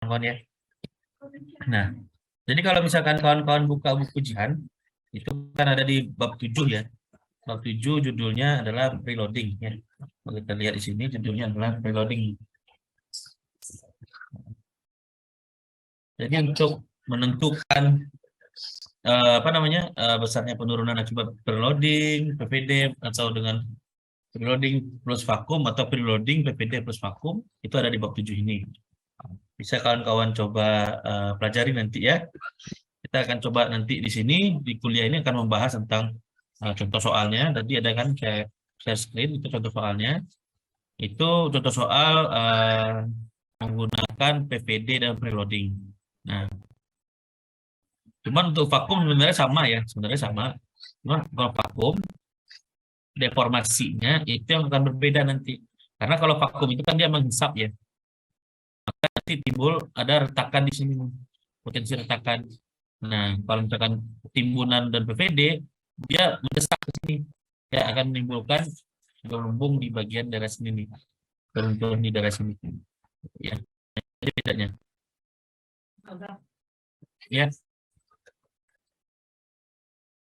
kawan ya. Nah, jadi kalau misalkan kawan-kawan buka buku ujian, itu kan ada di bab 7 ya. Bab 7 judulnya adalah preloading ya. Kalau kita lihat di sini judulnya adalah preloading. Jadi untuk menentukan besarnya penurunan akibat preloading, PPD atau dengan preloading plus vakum atau preloading PPD plus vakum itu ada di bab 7 ini. Bisa kawan-kawan coba pelajari nanti ya. Kita akan coba nanti di sini di kuliah ini akan membahas tentang contoh soalnya. Tadi ada kan share screen itu contoh soalnya. Itu contoh soal menggunakan PVD dan preloading. Nah, cuman untuk vakum sebenarnya sama ya, sebenarnya sama. Cuman kalau vakum deformasinya itu yang akan berbeda nanti. Karena kalau vakum itu kan dia menghisap ya. Nanti timbul ada retakan di sini, potensi retakan. Nah, kalau misalkan timbunan dan PVD, dia mendesak ke sini. Ya akan menimbulkan gelembung di bagian daerah sini nih. Gelembung di daerah sini. Ya, jadi bedanya. Ya,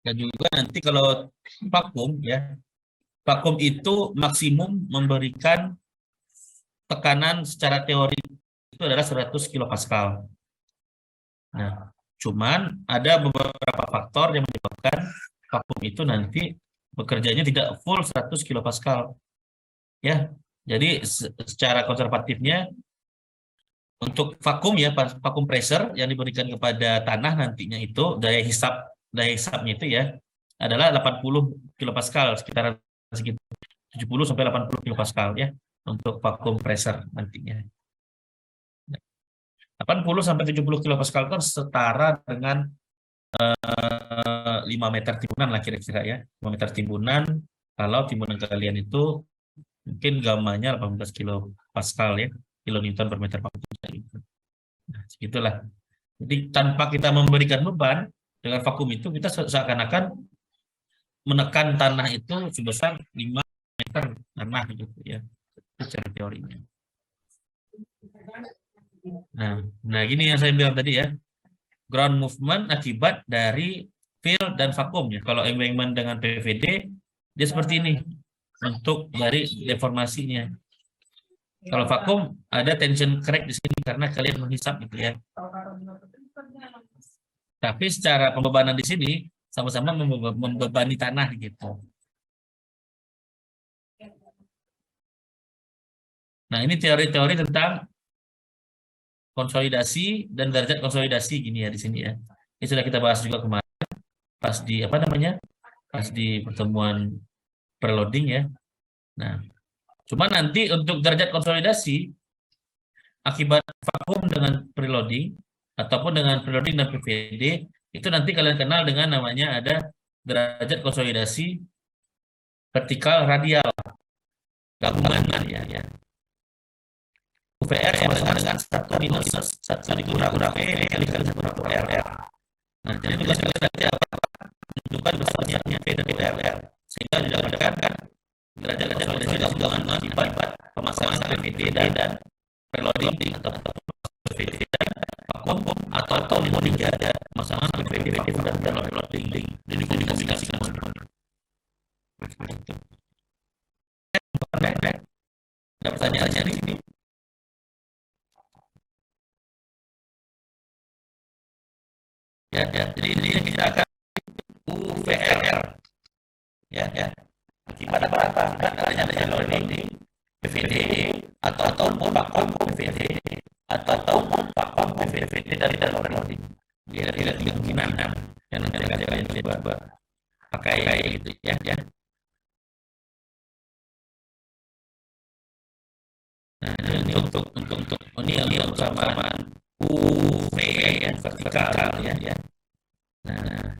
dan juga nanti kalau vakum ya, vakum itu maksimum memberikan tekanan secara teori itu adalah 100 kilopascal. Nah, cuman ada beberapa faktor yang menyebabkan vakum itu nanti bekerjanya tidak full 100 kilopascal. Ya, jadi secara konservatifnya untuk vakum ya, vakum pressure yang diberikan kepada tanah nantinya itu daya hisapnya itu ya adalah 80 kilopascal, sekitaran sekitar 70 sampai 80 kilopascal ya untuk vakum pressure nantinya. 80 sampai 70 kilopascal itu setara dengan 5 meter timbunan lah kira-kira ya. 5 meter timbunan kalau timbunan kalian itu mungkin gamanya 18 kilopascal ya, kilonewton per meter kubik. Nah, segitulah. Jadi tanpa kita memberikan beban dengan vakum itu kita seakan-akan menekan tanah itu sebesar 5 meter tanah gitu ya. Itu cara teorinya. Nah, gini yang saya bilang tadi ya. Ground movement akibat dari field dan vakum ya. Kalau embankment dengan PVD dia seperti ini untuk dari deformasinya. Kalau vakum ada tension crack di sini karena kalian menghisap gitu ya. Tapi secara pembebanan di sini sama-sama membebani tanah gitu. Nah, ini teori-teori tentang konsolidasi dan derajat konsolidasi gini ya di sini ya. Ini sudah kita bahas juga kemarin pas di pas di pertemuan preloading ya. Nah, cuma nanti untuk derajat konsolidasi akibat vakum dengan preloading ataupun dengan preloading dan PVD itu nanti kalian kenal dengan namanya ada derajat konsolidasi vertikal radial gabungan ya. UVR sama dengan 1 minus 1 dikurang V dikali 1 R. Nah, jadi tugas kalian nanti apa? Menentukan besarnya P dan URL sehingga didapatkan derajat konsolidasi gabungan akibat pemasangan PVD dan preloading atau PVD dan vakum atau modifikasi ada pemasangan PVD vakum dan preloading dan dikomunikasikan semuanya. Ada pertanyaannya di sini? Ya, jadi ini kita akan UVR ya akibat apa adanya preloading PVD atau vakum PVD atau vakum PVD dari preloading. Kira-kira 3 kemungkinan yang nanti akan kalian coba pakai gitu ya. Nah, ini untuk ini untuk persamaan UV ya vertikal ya. Nah,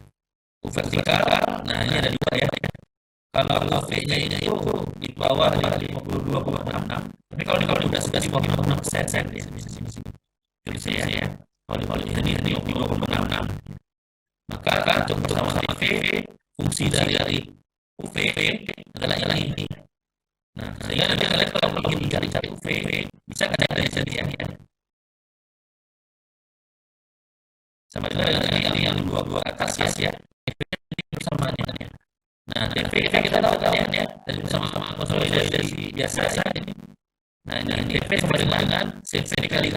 U vertikal, nah ini ada 2 ya. Kalau UV-nya ini itu di bawah 52,66. Tapi kalau sudah 56% ya. Tulis ya. Kalau ini 52,66. Maka untuk bersama UV fungsi dari UV adalah ini. Nah, sehingga nanti kalian kalau ingin cari UV bisa kan ada di sini ya. sama dengan yang dua atas ya. Persamaannya. Nah, DPV kita tahu kan ya, dari sama konsolidasi biasa ini. Nah, ini DP sama dengan CV kali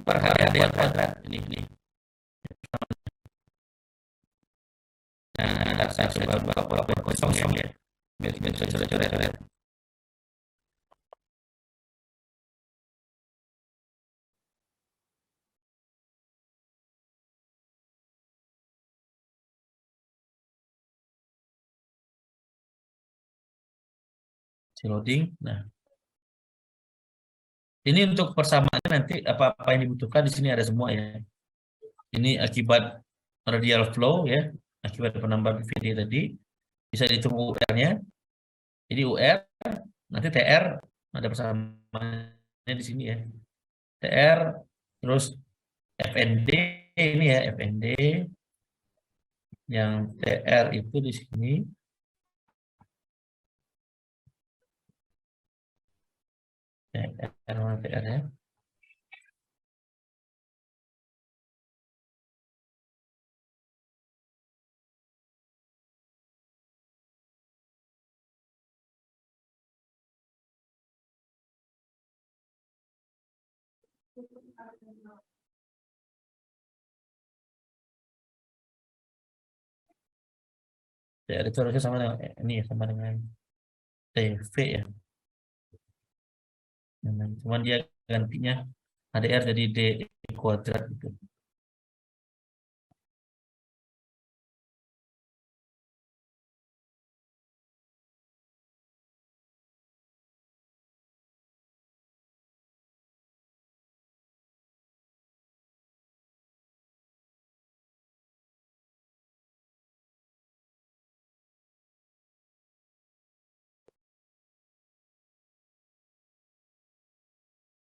per hari area kuadrat ini. Nah, saya coba buka kosong ya, biar bisa coret-coret. Loading. Nah, ini untuk persamaannya nanti apa yang dibutuhkan di sini ada semua ya. Ini akibat radial flow ya, akibat penambahan VD tadi bisa dihitung UR-nya. Jadi UR nanti TR ada persamaannya di sini ya. TR terus FND ini ya, FND yang TR itu di sini. TR mana TR ya? TR itu harusnya sama dengan ini ya, sama dengan TV ya. Cuman dia gantinya ADR jadi D kuadrat gitu.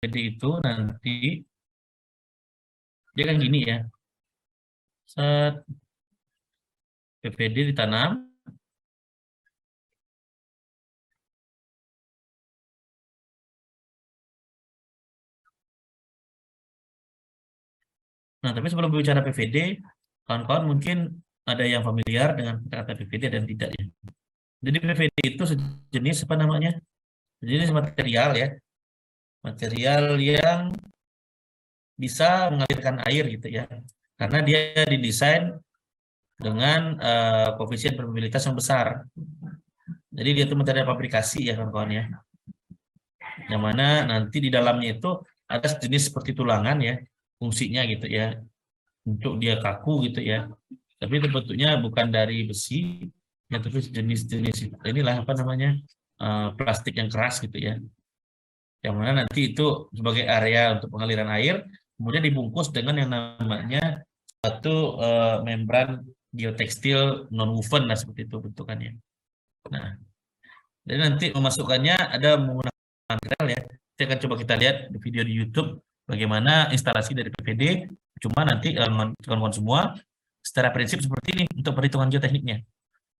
Jadi itu nanti dia kan gini ya. Set PPD ditanam. Nah, tapi sebelum bicara PVD, kawan-kawan mungkin ada yang familiar dengan kata PVD dan tidak ya. Jadi PVD itu sejenis apa namanya? Sejenis material ya. Material yang bisa mengalirkan air gitu ya. Karena dia didesain dengan koefisien permeabilitas yang besar. Jadi dia itu material fabrikasi ya kawan-kawan ya. Yang mana nanti di dalamnya itu ada sejenis seperti tulangan ya, fungsinya gitu ya. Untuk dia kaku gitu ya. Tapi itu bentuknya bukan dari besi, ya tapi jenis-jenis inilah apa namanya plastik yang keras gitu ya. Yang mana nanti itu sebagai area untuk pengaliran air, kemudian dibungkus dengan yang namanya satu membran geotekstil non woven lah seperti itu bentukannya. Nah, jadi nanti memasukkannya ada menggunakan material ya. Kita akan coba kita lihat di video di YouTube bagaimana instalasi dari PVD. Cuma nanti kawan-kawan semua secara prinsip seperti ini untuk perhitungan geotekniknya.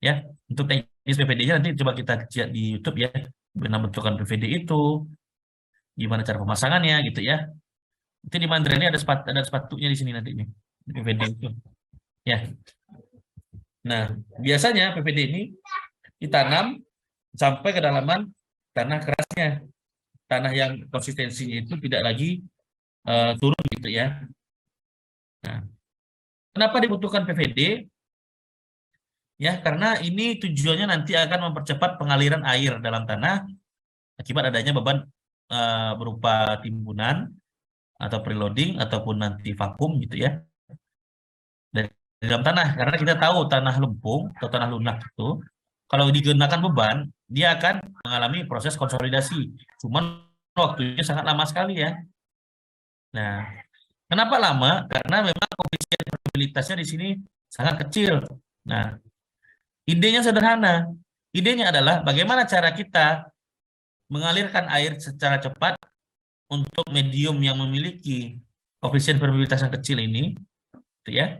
Ya, untuk teknis PVD-nya nanti coba kita lihat di YouTube ya. Bagaimana bentukan PVD itu, gimana cara pemasangannya gitu ya. Nanti di Mandra ini ada sepatunya di sini nanti ini di PVD itu. Ya. Nah, biasanya PVD ini ditanam sampai kedalaman tanah kerasnya, tanah yang konsistensinya itu tidak lagi turun gitu ya. Nah, kenapa dibutuhkan PVD? Ya, karena ini tujuannya nanti akan mempercepat pengaliran air dalam tanah akibat adanya beban berupa timbunan atau preloading ataupun nanti vakum gitu ya dari dalam tanah. Karena kita tahu tanah lempung atau tanah lunak itu kalau digunakan beban dia akan mengalami proses konsolidasi. Cuman waktunya sangat lama sekali ya. Nah, kenapa lama? Karena memang koefisien probabilitasnya di sini sangat kecil. Nah, idenya sederhana. Idenya adalah bagaimana cara kita mengalirkan air secara cepat untuk medium yang memiliki koefisien probabilitas yang kecil ini, gitu ya,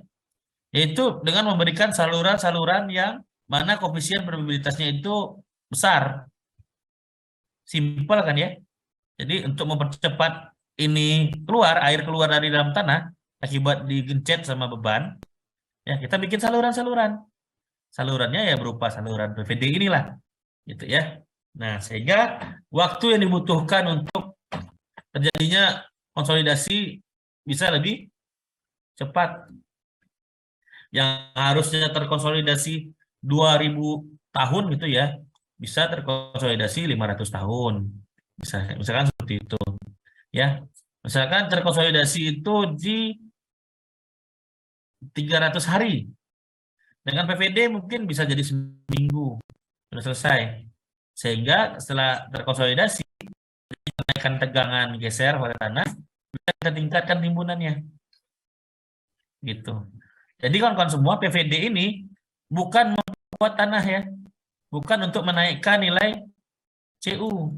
yaitu dengan memberikan saluran-saluran yang mana koefisien probabilitasnya itu besar. Simpel kan ya? Jadi untuk mempercepat ini keluar, air keluar dari dalam tanah, akibat digencet sama beban, ya kita bikin saluran-saluran. Salurannya ya berupa saluran PVD inilah, gitu ya. Nah, sehingga waktu yang dibutuhkan untuk terjadinya konsolidasi bisa lebih cepat. Yang harusnya terkonsolidasi 2000 tahun gitu ya, bisa terkonsolidasi 500 tahun. Misalkan seperti itu, ya. Misalkan terkonsolidasi itu di 300 hari. Dengan PVD mungkin bisa jadi seminggu sudah selesai. Sehingga setelah terkonsolidasi, menaikkan tegangan geser pada tanah, bisa kita tingkatkan timbunannya. Gitu. Jadi kawan-kawan semua, PVD ini bukan membuat tanah ya, bukan untuk menaikkan nilai CU.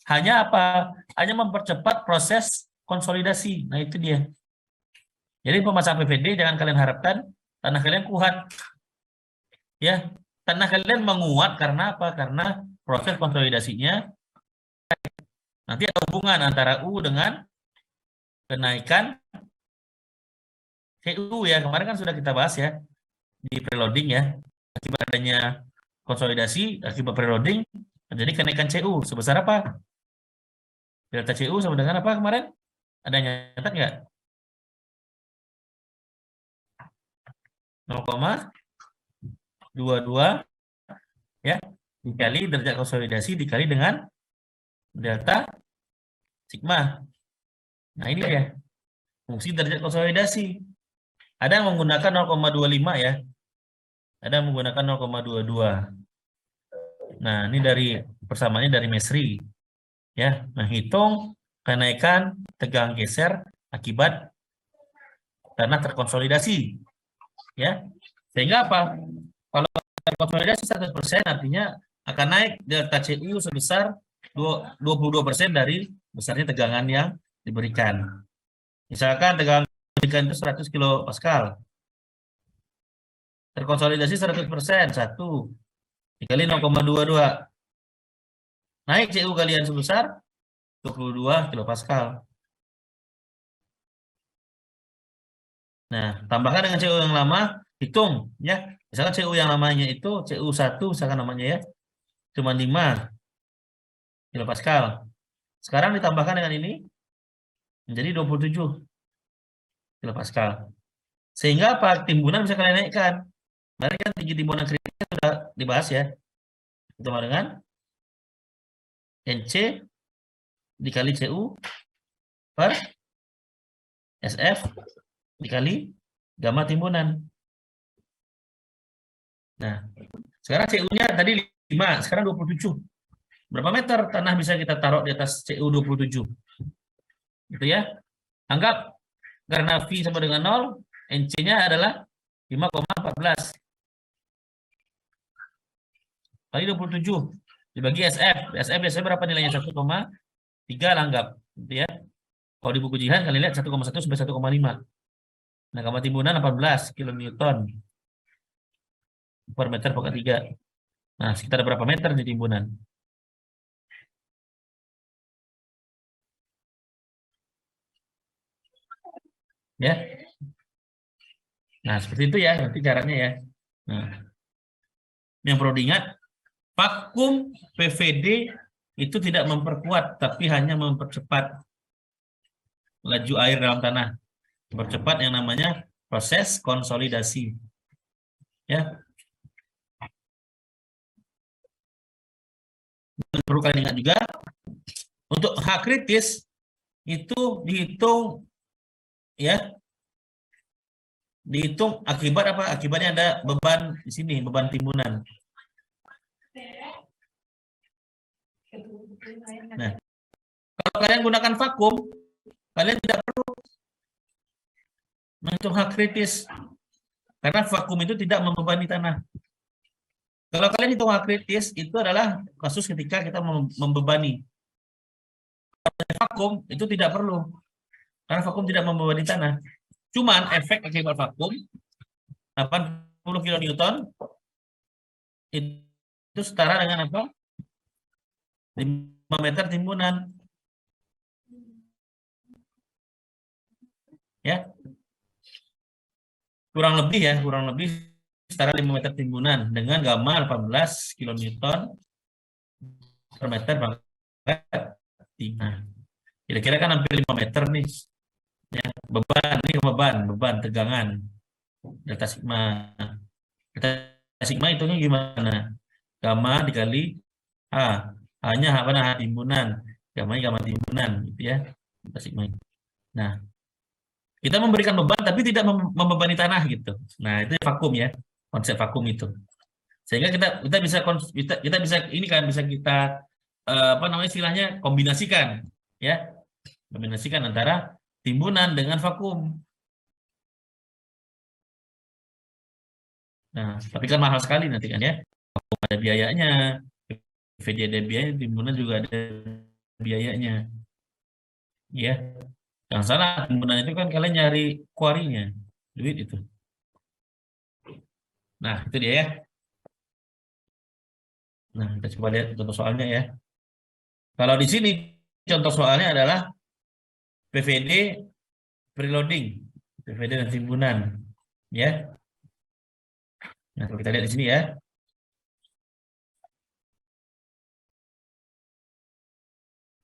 Hanya apa? Hanya mempercepat proses konsolidasi. Nah itu dia. Jadi pemasang PVD jangan kalian harapkan tanah kalian kuat. Ya, tanah kalian menguat karena apa? Karena proses konsolidasinya nanti ada hubungan antara U dengan kenaikan CU ya. Kemarin kan sudah kita bahas ya di preloading ya. Akibat adanya konsolidasi, akibat preloading terjadi kenaikan CU sebesar apa? Delta CU sama dengan apa kemarin? Ada yang nyatat nggak? 0,22 ya dikali derajat konsolidasi dikali dengan delta sigma. Nah ini ya fungsi derajat konsolidasi. Ada yang menggunakan 0,25 ya. Ada yang menggunakan 0,22. Nah ini dari persamaannya dari Mesri ya. Nah hitung kenaikan tegangan geser akibat tanah terkonsolidasi ya. Sehingga apa? Kalau terkonsolidasi 100% artinya akan naik delta CU sebesar 22% dari besarnya tegangan yang diberikan. Misalkan tegangan diberikan itu 100 kilo Pascal. Terkonsolidasi 100%, 1 dikali 0,22. Naik CU kalian sebesar 22 kilo Pascal. Nah, tambahkan dengan CU yang lama, hitung ya. Misalkan CU yang lamanya itu CU1 misalkan namanya ya, cuma 5 kilo Pascal. Sekarang ditambahkan dengan ini menjadi 27 kilo Pascal. Sehingga apa? Timbunan bisa kalian naikkan. Mari kan tinggi timbunan kritiknya sudah dibahas ya. Sama dengan NC dikali CU per SF dikali gamma timbunan. Nah, sekarang CU-nya tadi 5, sekarang 27. Berapa meter tanah bisa kita taruh di atas CU 27? Gitu ya. Anggap karena V sama dengan 0, NC-nya adalah 5,14 kali 27 dibagi SF. SF biasanya berapa nilainya? 1,3 lah anggap. Gitu ya. Kalau di buku Jihan kalian lihat 1,1 sampai 1,5. Nah, gamma timbunan 18 kilonewton per meter pokok 3. Nah, sekitar berapa meter di timbunan? Ya. Nah, seperti itu ya nanti caranya ya. Nah, yang perlu diingat, vakum PVD itu tidak memperkuat, tapi hanya mempercepat laju air dalam tanah. Mempercepat yang namanya proses konsolidasi. Ya. Perlu kalian ingat juga, untuk H kritis itu dihitung ya, dihitung akibat apa? Akibatnya ada beban di sini, beban timbunan. Nah, kalau kalian gunakan vakum, kalian tidak perlu menghitung H kritis karena vakum itu tidak membebani tanah. Kalau kalian hitung H kritis itu adalah kasus ketika kita membebani. Kalau vakum itu tidak perlu karena vakum tidak membebani tanah. Cuman efek akibat vakum 80 kilonewton itu setara dengan apa? 5 meter timbunan. ya. Kurang lebih setara 5 meter timbunan dengan gamma 18 kilonewton per meter pangkat 3. Kira-kira kan hampir 5 meter nih. Ya, beban tegangan delta sigma. Delta sigma itu gimana? Gamma dikali A. A-nya apa? Nah, timbunan. Gamma timbunan gitu ya. Delta sigma. Nah, kita memberikan beban tapi tidak membebani tanah gitu. Nah, itu vakum ya. Konsep vakum itu. Sehingga kita bisa kita bisa ini kan bisa kita apa namanya istilahnya kombinasikan ya. Kombinasikan antara timbunan dengan vakum. Nah, tapi kan mahal sekali nanti kan ya. Vakum ada biayanya, PVD ada biayanya, timbunan juga ada biayanya. Ya, yang salah timbunan itu kan kalian nyari kuarinya, duit itu. Nah, itu dia ya. Nah, kita coba lihat contoh soalnya ya. Kalau di sini contoh soalnya adalah PVD preloading, PVD dan timbunan, ya. Nah, kalau kita lihat di sini ya.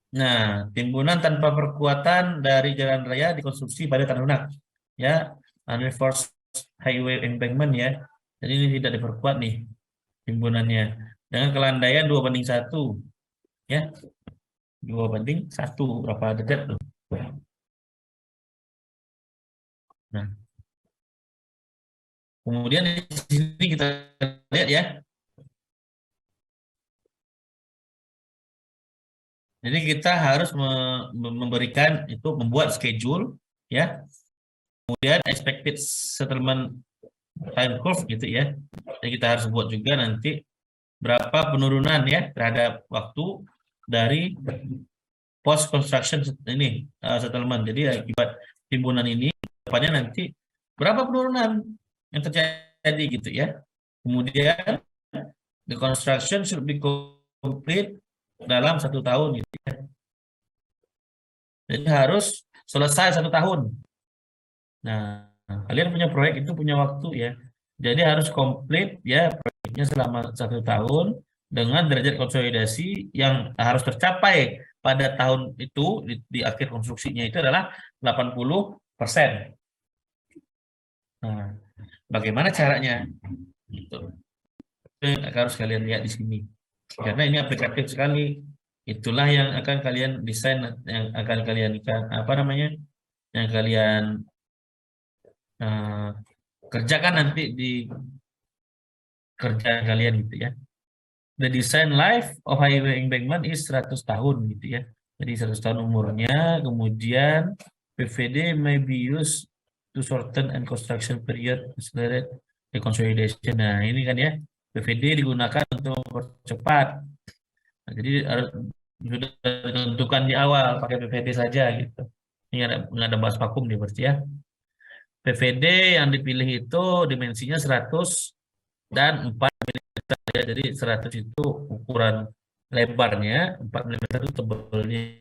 Nah, timbunan tanpa perkuatan dari jalan raya dikonstruksi pada tanah lunak, ya, unreinforced highway embankment ya. Jadi ini tidak diperkuat nih timbunannya dengan kelandaian 2:1, ya, 2:1 berapa derajat tuh? Nah, kemudian di sini kita lihat ya. Jadi kita harus memberikan itu membuat schedule ya. Kemudian expected settlement time curve gitu ya. Jadi kita harus buat juga nanti berapa penurunan ya terhadap waktu dari post construction ini settlement. Jadi akibat timbunan ini depannya nanti berapa penurunan yang terjadi gitu ya. Kemudian the construction should be complete dalam 1 tahun gitu ya. Jadi harus selesai 1 tahun. Nah, kalian punya proyek itu punya waktu ya. Jadi harus komplit ya proyeknya selama 1 tahun dengan derajat konsolidasi yang harus tercapai pada tahun itu di akhir konstruksinya itu adalah 80%. Nah, bagaimana caranya? Gitu. Itu harus kalian lihat di sini. Karena ini aplikatif sekali. Itulah yang akan kalian desain, yang akan kalian apa namanya? Yang kalian kerjakan nanti di kerjaan kalian gitu ya. The design life of highway embankment is 100 tahun gitu ya. Jadi 100 tahun umurnya, kemudian PVD may be used to shorten and construction period, accelerate the consolidation. Nah, ini kan ya, PVD digunakan untuk mempercepat. Nah, jadi harus sudah ditentukan di awal pakai PVD saja gitu. Ini nggak ada bahas vakum nih berarti ya. PVD yang dipilih itu dimensinya 100 dan 4 mm ya. Jadi 100 itu ukuran lebarnya, 4 mm itu tebalnya.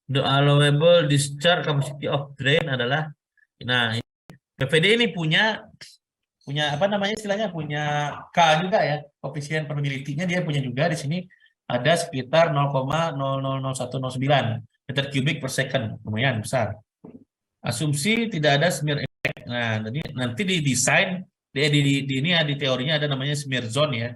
The allowable discharge capacity of drain adalah, nah, PVD ini punya apa namanya istilahnya, punya K juga ya, koefisien permeability-nya dia punya juga di sini ada sekitar 0,00109 meter kubik per second, lumayan besar. Asumsi tidak ada smear effect. Nah, jadi nanti di desain di ini ya, di teorinya ada namanya smear zone ya.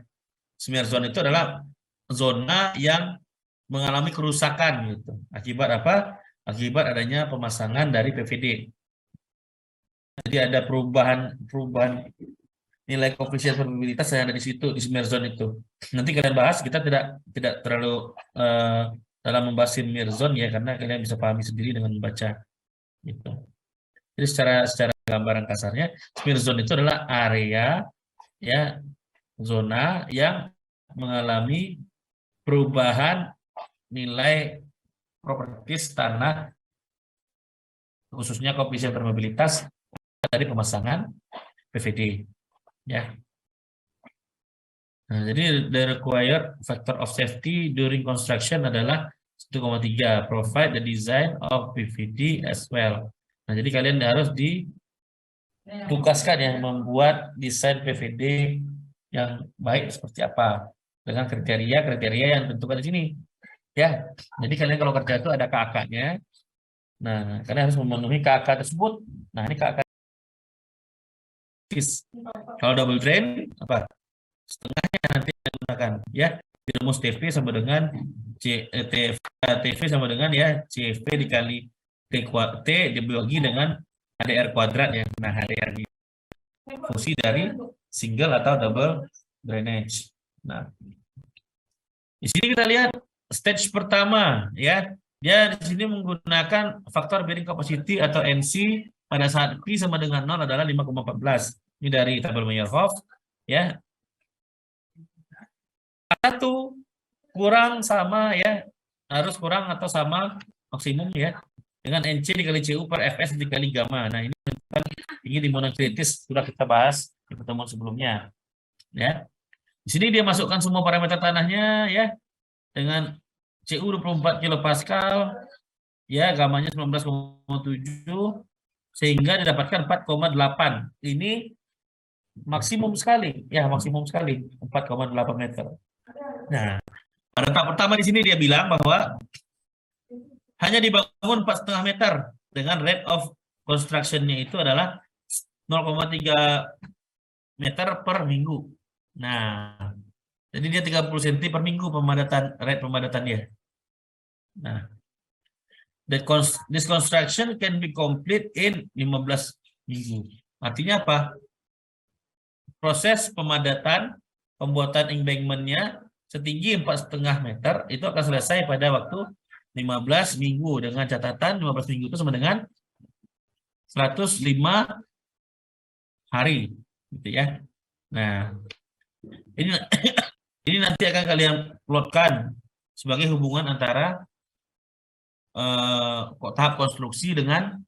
Smear zone itu adalah zona yang mengalami kerusakan gitu. Akibat apa? Akibat adanya pemasangan dari PVD. Jadi ada perubahan nilai koefisien probabilitas yang ada di situ di smear zone itu. Nanti kalian bahas, kita tidak terlalu dalam membahas smear zone ya, karena kalian bisa pahami sendiri dengan membaca gitu. Jadi secara gambaran kasarnya, smear zone itu adalah area ya, zona yang mengalami perubahan nilai properties tanah, khususnya koefisien permeabilitas dari pemasangan PVD ya. Nah, jadi the required factor of safety during construction adalah 1,3. Provide the design of PVD as well. Nah, jadi kalian harus ditugaskan ya membuat desain PVD yang baik seperti apa dengan kriteria-kriteria yang ditentukan di sini. Ya, jadi kalian kalau kerja itu ada KAK-nya. Nah, kalian harus memenuhi KAK tersebut. Nah, ini KAK. Kalau double drain apa? Setengahnya nanti digunakan ya. Rumus TV sama dengan TV sama dengan ya CV dikali T dibagi dengan HDR kuadrat ya. Nah, HDR ini fungsi dari single atau double drainage. Nah, di sini kita lihat stage pertama ya. Dia di sini menggunakan faktor bearing capacity atau NC pada saat P sama dengan 0 adalah 5,14. Ini dari tabel Meyerhof ya. Satu kurang sama ya, harus kurang atau sama maksimum ya dengan NC dikali CU per FS dikali gamma. Nah, ini di monokritis sudah kita bahas di pertemuan sebelumnya ya. Di sini dia masukkan semua parameter tanahnya ya dengan CU 24 kilopascal ya, gamanya 19,7 sehingga didapatkan 4,8. Ini maksimum sekali ya, maksimum sekali 4,8 meter. Nah, pada tahap pertama di sini dia bilang bahwa hanya dibangun 4,5 meter dengan rate of construction-nya itu adalah 0,3 meter per minggu. Nah, jadi dia 30 cm per minggu rate pemadatan dia. Nah, this construction can be complete in 15 minggu. Artinya apa? Proses pemadatan, pembuatan embankment-nya setinggi 4,5 meter itu akan selesai pada waktu 15 minggu dengan catatan 15 minggu itu sama dengan 105 hari gitu ya. Nah, ini nanti akan kalian plotkan sebagai hubungan antara tahap konstruksi dengan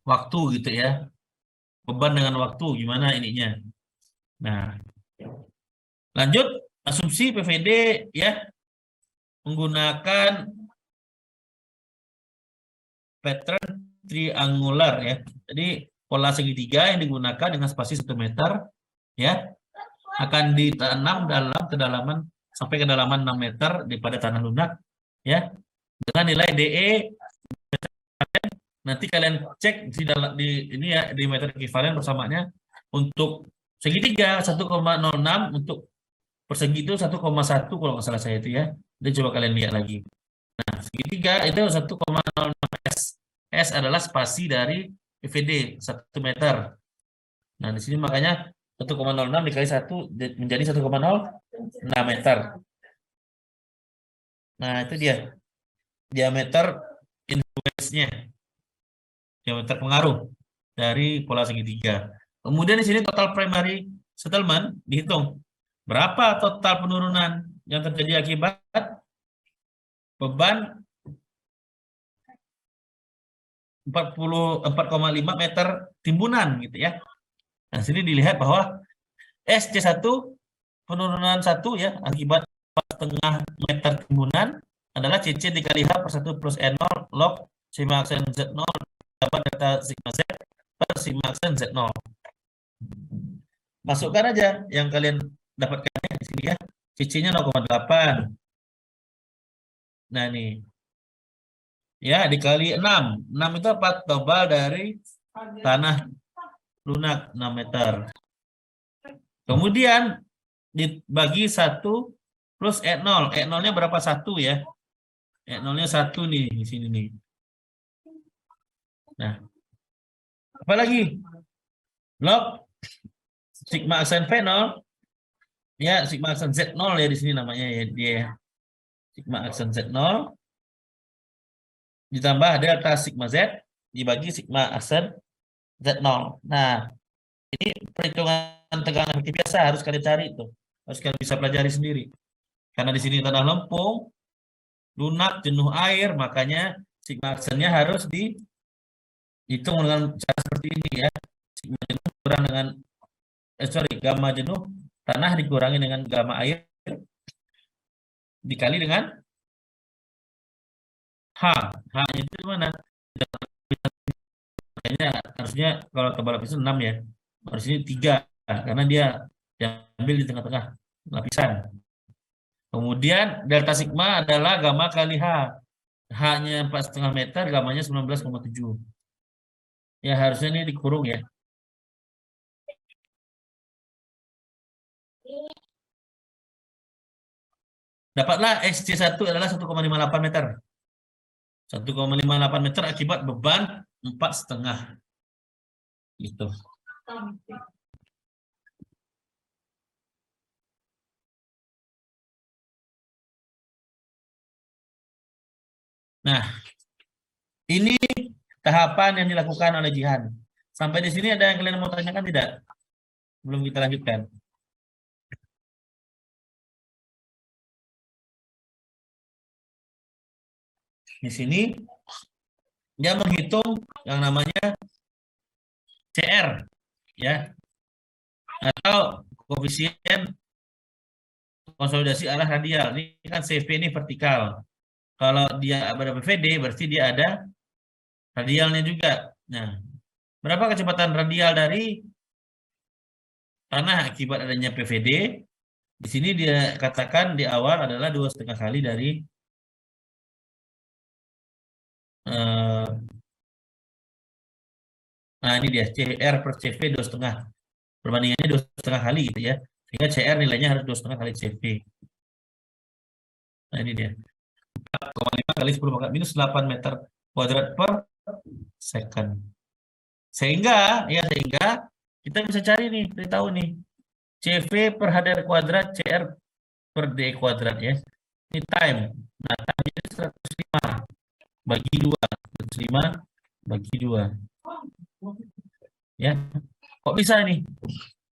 waktu gitu ya. Beban dengan waktu gimana ininya. Nah, lanjut asumsi PVD ya menggunakan pattern triangular ya. Jadi pola segitiga yang digunakan dengan spasi 1 meter ya akan ditanam dalam kedalaman sampai kedalaman 6 meter daripada tanah lunak ya dengan nilai DE. Nanti kalian cek di ini ya di meter ekivalen persamaannya untuk segitiga 1,06, untuk persegi itu 1,1 kalau nggak salah saya itu ya. Jadi coba kalian lihat lagi. Nah, segitiga itu 1,06 S. S adalah spasi dari PVD 1 meter. Nah, di sini makanya 1,06 dikali 1 menjadi 1,06 meter. Nah, itu dia diameter influence-nya. Diameter pengaruh dari pola segitiga. Kemudian di sini total primary settlement dihitung. Berapa total penurunan yang terjadi akibat beban 44,5 meter timbunan gitu ya. Nah, sini dilihat bahwa SC1 penurunan 1 ya akibat 4,5 meter timbunan adalah CC dikali H per 1 plus N0 log sigma aksen Z0 dapat data sigma Z per sigma aksen Z0. Masukkan aja yang kalian dapatkan di sini ya. CC-nya 0,8. Nah, nih. Ya, dikali 6. 6 itu apa? Tebal dari tanah lunak 6 meter. Kemudian dibagi 1 plus E0. E0-nya berapa? 1 ya. E0-nya 1 nih di sini nih. Nah. Apa lagi? Log sigma aksen V0. Ya, sigma aksen Z0 ya di sini namanya ya dia. Sigma aksen Z0 ditambah delta sigma Z dibagi sigma aksen Z0. Nah, ini perhitungan tegangan efektif biasa harus kalian cari itu. Harus kalian bisa pelajari sendiri. Karena di sini tanah lempung, lunak, jenuh air, makanya sigma aksennya harus dihitung dengan cara seperti ini ya. Sigma jenuh kurang dengan gamma jenuh tanah dikurangi dengan gamma air dikali dengan H itu di mana? Kayaknya harusnya kalau tebal lapisan 6 ya. Harusnya 3 karena dia diambil di tengah-tengah lapisan. Kemudian delta sigma adalah gamma kali H. H-nya 4,5 meter, gamanya 19,7. Ya harusnya ini dikurung ya. Dapatlah SC1 adalah 1,58 meter. 1,58 meter akibat beban 4,5. Gitu. Nah, ini tahapan yang dilakukan oleh Jihan. Sampai di sini ada yang kalian mau tanyakan tidak? Belum kita lanjutkan. Di sini dia menghitung yang namanya CR ya atau koefisien konsolidasi arah radial. Ini kan CV ini vertikal. Kalau dia ada PVD berarti dia ada radialnya juga. Nah, berapa kecepatan radial dari tanah akibat adanya PVD? Di sini dia katakan di awal adalah 2,5 kali dari nah ini dia CR per CV 2,5. Perbandingannya 2,5 kali gitu ya. Sehingga CR nilainya harus 2,5 kali CV. Nah ini dia. 4,5 kali 10 pangkat minus 8 meter kuadrat per second. Sehingga kita bisa cari nih, kita tahu nih. CV per HDR kuadrat, CR per D kuadrat ya. Ini time. Nah, time itu 105 bagi 2. 105 bagi 2. Ya. Kok bisa nih?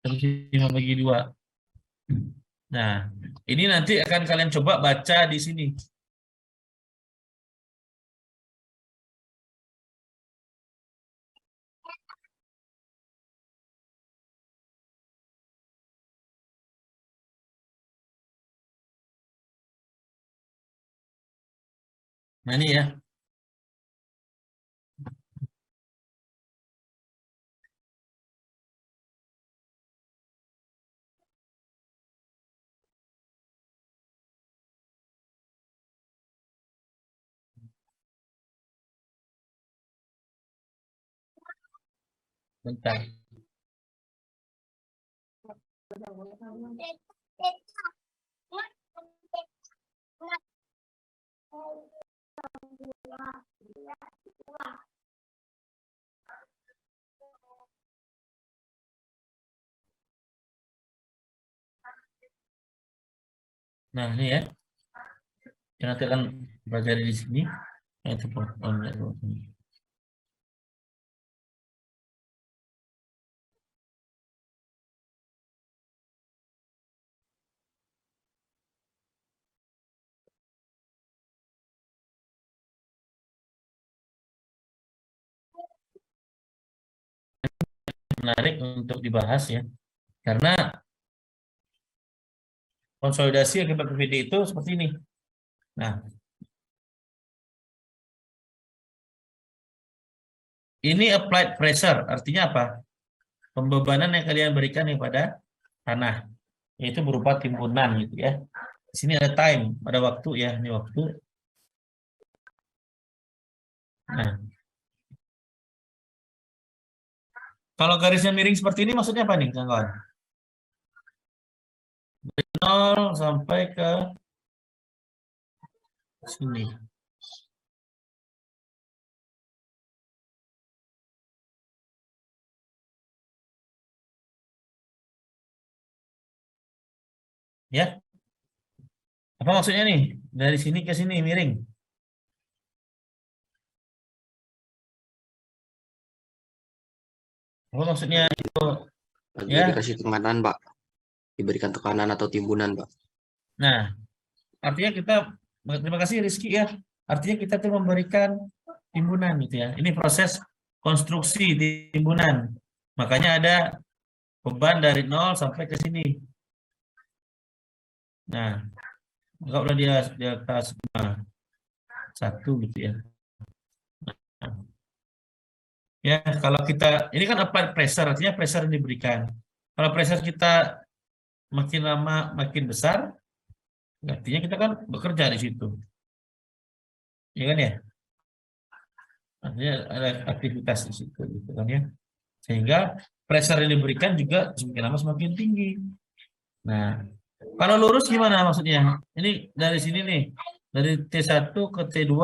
105 bagi 2. Nah, ini nanti akan kalian coba baca di sini. Nah, ini ya. Bentar. Nah, ini ya. Yang nanti akan pelajari di sini. Itu menarik untuk dibahas ya. Karena konsolidasi akibat PVD itu seperti ini. Nah, ini applied pressure, artinya apa? Pembebanan yang kalian berikan kepada tanah, yaitu berupa timbunan gitu ya. Di sini ada time, ada waktu ya, ini waktu. Nah, kalau garisnya miring seperti ini maksudnya apa nih, kawan? Dari 0 sampai ke sini. Ya, apa maksudnya nih? Dari sini ke sini miring. Apa maksudnya itu? Lagi Ya. dikasih tekanan, Pak. Diberikan tekanan atau timbunan, Pak. Nah, artinya kita terima kasih Rizky ya. Artinya kita tuh memberikan timbunan gitu ya. Ini proses konstruksi timbunan. Makanya ada beban dari 0 sampai ke sini. Nah, kalau dia atas. Nah, satu gitu ya. Ya, kalau kita ini kan applied pressure, artinya pressure yang diberikan. Kalau pressure kita makin lama makin besar, artinya kita kan bekerja di situ, ya kan ya? Artinya ada aktivitas di situ, gitu kan ya. Sehingga pressure yang diberikan juga semakin lama semakin tinggi. Nah, kalau lurus gimana maksudnya? Ini dari sini nih, dari T1 ke T2.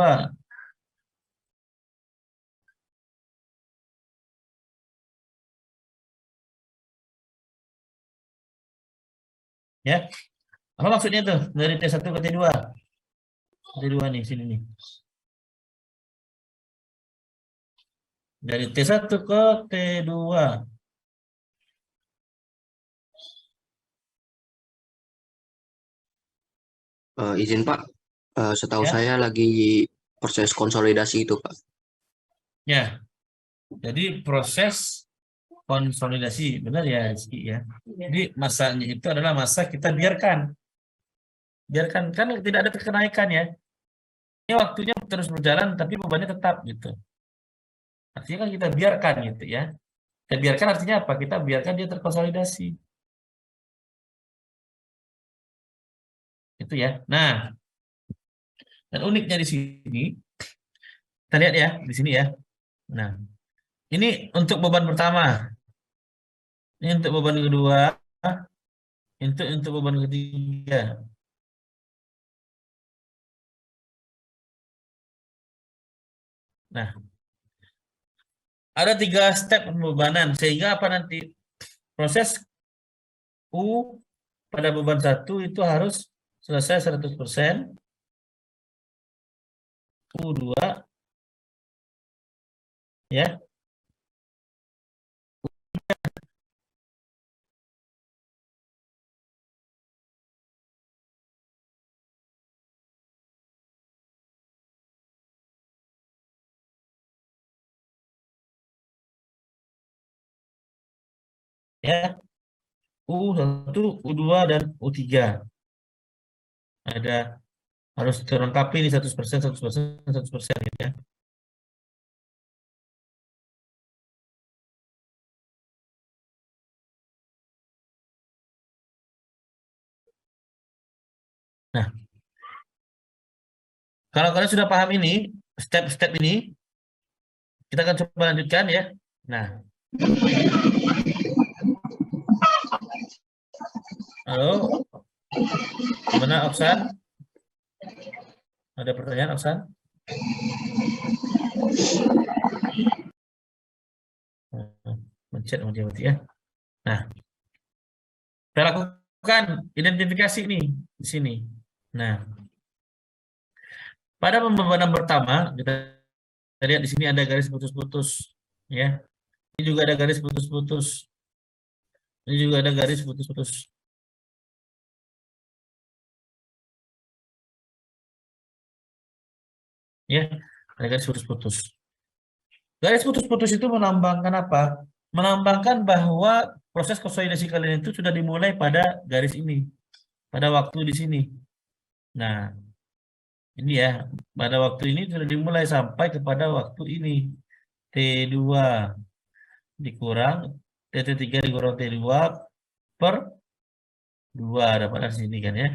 Ya, apa maksudnya tuh dari T1 ke T2? T2 nih, sini nih. Dari T1 ke T2. Izin Pak, setahu Ya, saya lagi proses konsolidasi itu Pak. ya. Jadi proses konsolidasi, benar ya Rizky ya. Jadi masanya itu adalah masa kita biarkan. Biarkan kan tidak ada kenaikan ya. Ini waktunya terus berjalan tapi bebannya tetap gitu. Artinya kan kita biarkan gitu ya. Kita biarkan artinya apa? Kita biarkan dia terkonsolidasi. Itu ya. Nah, dan uniknya di sini, kita lihat ya, di sini ya. Nah, ini untuk beban pertama. Ini untuk beban kedua, untuk beban ketiga. Nah, ada 3 step pembebanan sehingga apa nanti proses U pada beban satu itu harus selesai 100%, U2 ya, ya, U1, U2 dan U3. Ada harus terlengkapi ini 100%, 100%, 100% gitu ya. Nah, kalau kalian sudah paham ini, step-step ini, kita akan coba lanjutkan ya. Nah, halo, gimana Oksan? Ada pertanyaan Oksan? Mencet sama dia berarti ya. Nah, kita lakukan identifikasi nih di sini. Nah, pada pembebanan pertama, kita lihat di sini ada garis putus-putus ya. Ini juga ada garis putus-putus. Ini juga ada garis putus-putus. Ya, ada garis putus-putus. Garis putus-putus itu melambangkan apa? Melambangkan bahwa proses konsolidasi kalian itu sudah dimulai pada garis ini, pada waktu di sini. Nah, ini ya, pada waktu ini sudah dimulai sampai kepada waktu ini. T2 dikurang, T3 dikurang T2 per 2, dapat dari sini kan ya.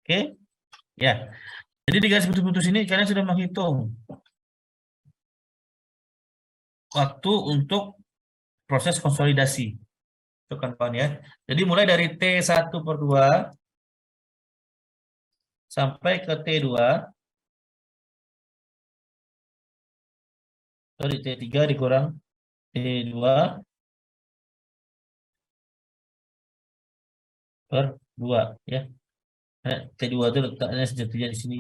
Oke, ya. Jadi di garis putus-putus ini kalian sudah menghitung waktu untuk proses konsolidasi. Itu kan kawan ya. Jadi mulai dari T1/2 sampai ke T2, sorry T3 dikurang T2 per 2 ya. T2 itu letaknya sejatinya di sini.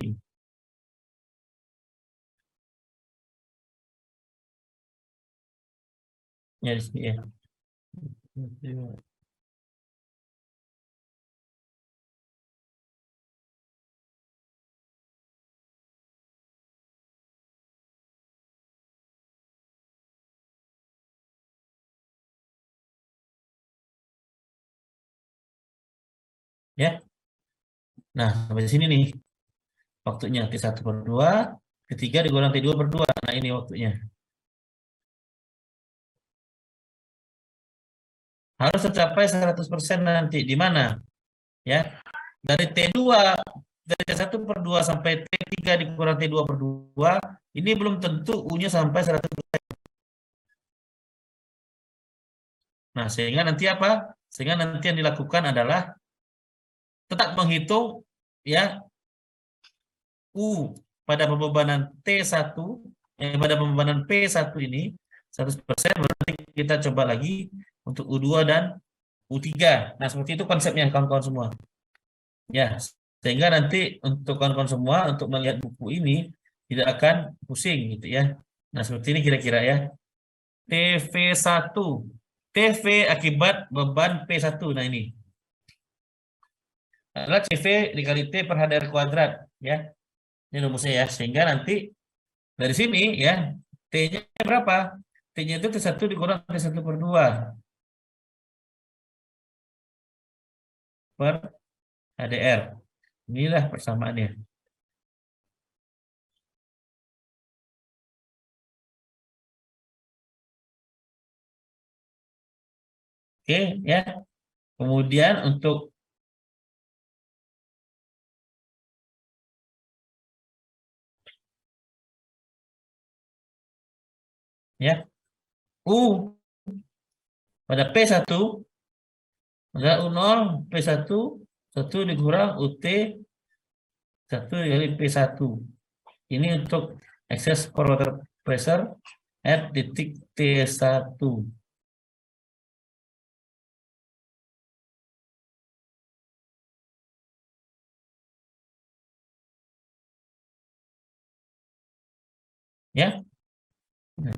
Ya di sini ya. Ya. Nah, sampai sini nih waktunya T1/2, ketiga dikurang T2/2. Nah, ini waktunya. Harus tercapai 100% nanti. Di mana? Ya. Dari T2, dari T1/2 sampai T3 dikurang T2/2, ini belum tentu U-nya sampai 100%. Nah, sehingga nanti apa? Sehingga nanti yang dilakukan adalah tetap menghitung ya U pada pembebanan T1, pada pembebanan P1 ini 100%, berarti kita coba lagi untuk U2 dan U3. Nah, seperti itu konsepnya kawan-kawan semua. Ya, sehingga nanti untuk kawan-kawan semua untuk melihat buku ini tidak akan pusing gitu ya. Nah, seperti ini kira-kira ya. TV1. TV akibat beban P1. Nah, ini adalah CV dikali T per HDR kuadrat ya. Ini rumusnya ya. Sehingga nanti dari sini ya, T-nya berapa? T-nya itu T1 dikurang T1/2 per HDR. Inilah persamaannya. Oke ya. Kemudian untuk ya U pada P1 adalah U0 P1 1 dikurang UT 1 dikali P1. Ini untuk excess core water pressure at titik T1. Ya. Nah,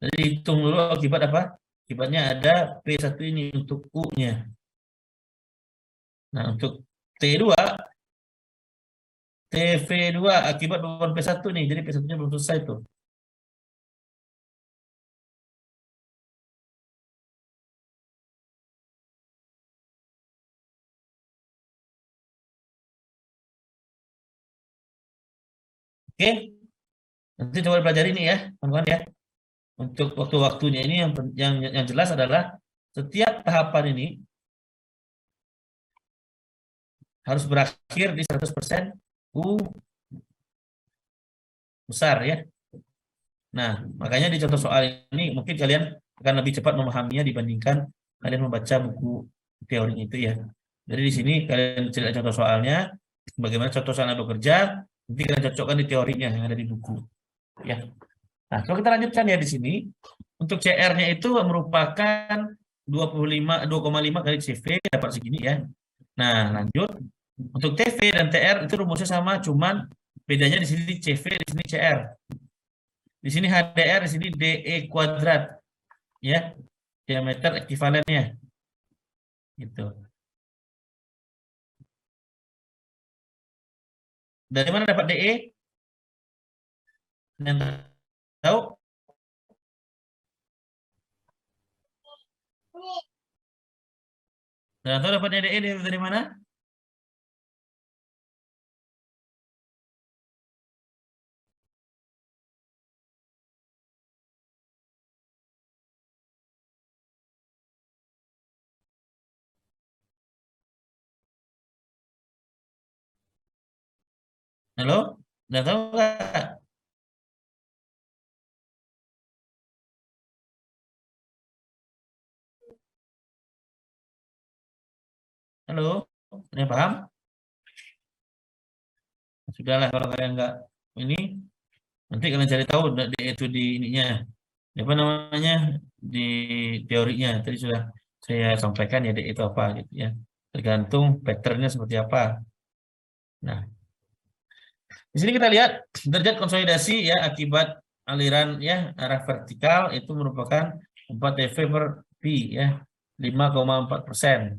jadi hitung dulu akibat apa? Akibatnya ada P1 ini untuk U-nya. Nah, untuk T2, TV2 akibat beban P1 nih. Jadi P1-nya belum selesai tuh. Oke. Nanti coba pelajari ini ya, teman-teman ya. Untuk waktu-waktunya ini yang jelas adalah setiap tahapan ini harus berakhir di 100% U besar ya. Nah, makanya di contoh soal ini mungkin kalian akan lebih cepat memahaminya dibandingkan kalian membaca buku teori itu ya. Jadi di sini kalian cari contoh soalnya, bagaimana contoh soalnya bekerja, nanti kalian cocokkan di teorinya yang ada di buku. Ya. Nah, kalau kita lanjutkan ya di sini, untuk CR-nya itu merupakan 2,5 kali CV dapat segini ya. Nah, lanjut. Untuk TV dan TR itu rumusnya sama, cuman bedanya di sini CV, di sini CR. Di sini HDR, di sini DE kuadrat. Ya, diameter ekivalennya. Gitu. Dari mana dapat DE? Yang tahu? Yang tahu dapatnya DE dari mana? Halo? Udah tahu nggak? Halo? Ada yang paham? Sudahlah kalau kalian nggak ini, nanti kalian cari tahu itu di ininya. Apa namanya? Di teorinya. Tadi sudah saya sampaikan ya itu apa gitu ya. Tergantung patternnya seperti apa. Nah, di sini kita lihat derajat konsolidasi ya akibat aliran ya arah vertikal itu merupakan 4 dV per pi ya 5,4%.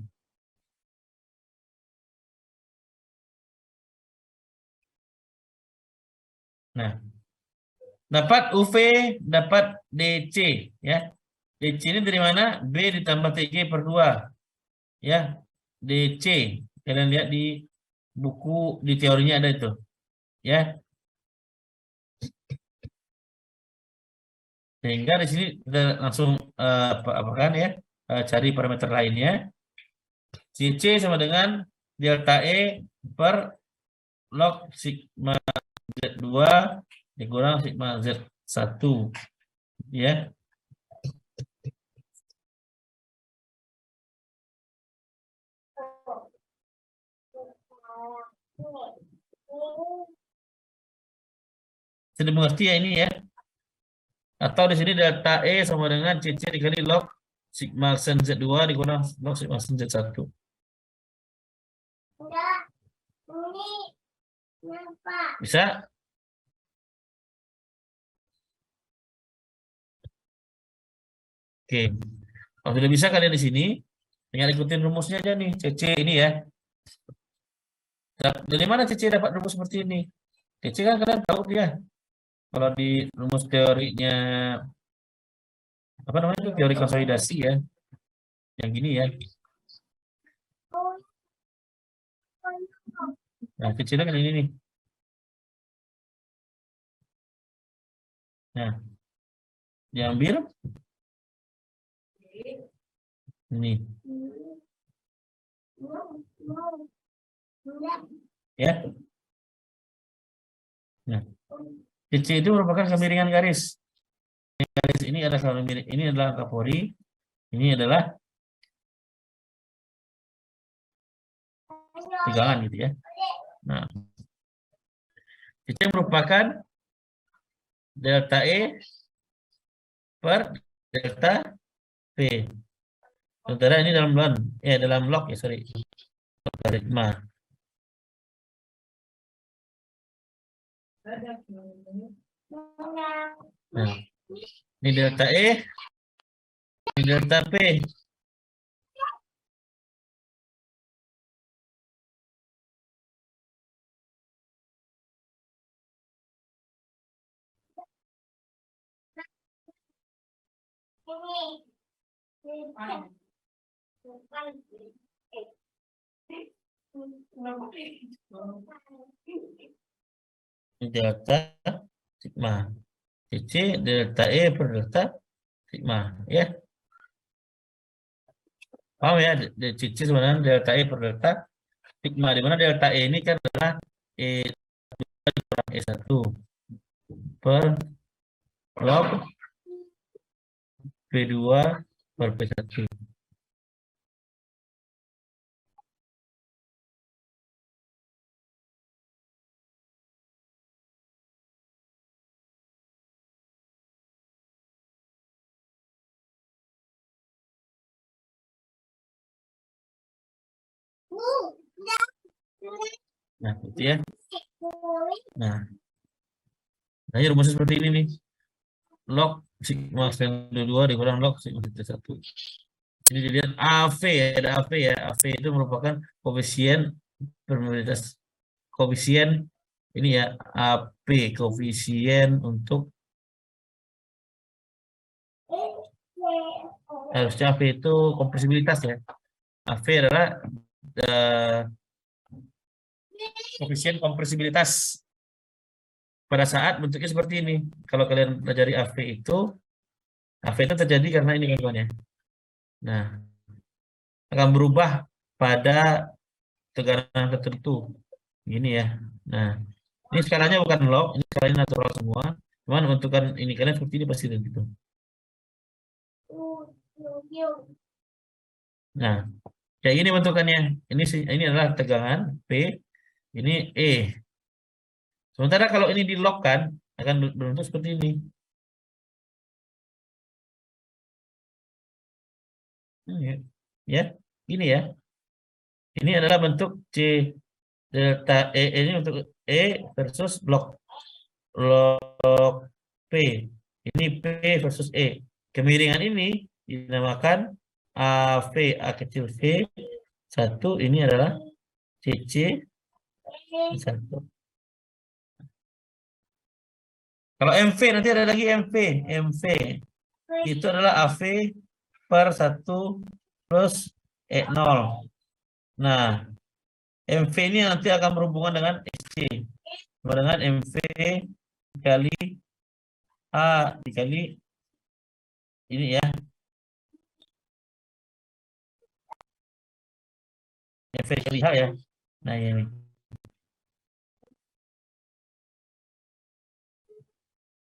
Nah, dapat UV, dapat DC ya. DC ini dari mana? B ditambah TG per 2 ya. DC Kalian lihat di buku, di teorinya ada itu. Ya. Sehingga di sini kita langsung apakan ya, cari parameter lainnya. CC sama dengan delta E per log sigma Z2 dikurang sigma Z1. Ya. Sudah mengerti ya ini ya? Atau di sini delta E sama dengan CC dikali log sigma sen Z2 dikurang log sigma sen Z1. Bisa? Oke. Kalau sudah bisa kalian di sini, tinggal ikutin rumusnya aja nih, CC ini ya. Dari mana CC dapat rumus seperti ini? CC kan kalian tahu ya. Kalau di rumus teorinya, apa namanya itu, teori konsolidasi ya. Yang gini ya. Nah, kecilnya kan ini nih. Nah, diambil ini. Ya. Nah, CC itu merupakan kemiringan garis. Garis ini adalah kemiringan, ini adalah angka Fori, ini adalah tegangan gitu ya. Nah, CC merupakan delta E per delta P. Sementara ini dalam log ya, sorry. Logaritma. Nah, ini delta E, ini delta P. Ini delta sigma. CC delta E per delta sigma ya. Paham ya? CC sebenarnya delta E per delta sigma, di mana delta E ini kan adalah E1 per log P2 per P1. Nah, gitu ya. Nah, ini rumusnya seperti ini nih. Log sigma sen 2 dikurang log sigma sen 1. Ini dilihat AV ya, ada AV ya. AV itu merupakan koefisien permeabilitas, koefisien ini ya, AP, koefisien untuk harusnya AP itu kompresibilitas ya. AV adalah koefisien kompresibilitas pada saat bentuknya seperti ini. Kalau kalian pelajari AV itu terjadi karena ini kawan ya. Nah, akan berubah pada tekanan tertentu. Gini ya. Nah, ini skalanya bukan log, ini skalanya natural semua. Cuman bentukan ini kalian seperti ini pasti gitu. Nah, kayak gini bentukannya. Ini adalah tegangan P, ini E. Sementara kalau ini di log kan akan berbentuk seperti ini. Ya, ini ya. Ini adalah bentuk C delta E, ini untuk E versus log P. Ini P versus E. Kemiringan ini dinamakan AV, A kecil V 1, ini adalah CC 1. Kalau MV nanti ada lagi MV. MV itu adalah AV per 1 plus E0. Nah, MV ini nanti akan berhubungan dengan SC. Dengan MV dikali A dikali ini ya. MV dikali H ya. Nah ini.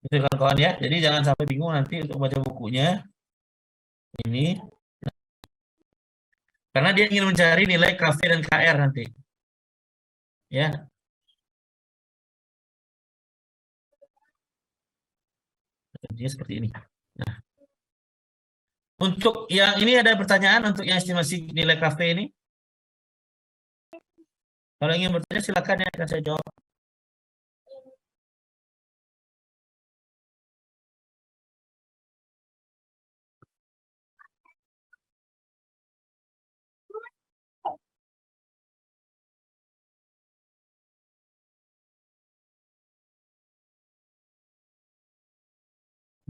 Itu kawan-kawan ya. Jadi jangan sampai bingung nanti untuk baca bukunya. Ini. Karena dia ingin mencari nilai KV dan KR nanti. Ya. Jadi seperti ini. Nah. Untuk yang ini ada pertanyaan untuk yang estimasi nilai KV ini? Kalau ingin bertanya silakan ya, akan saya jawab.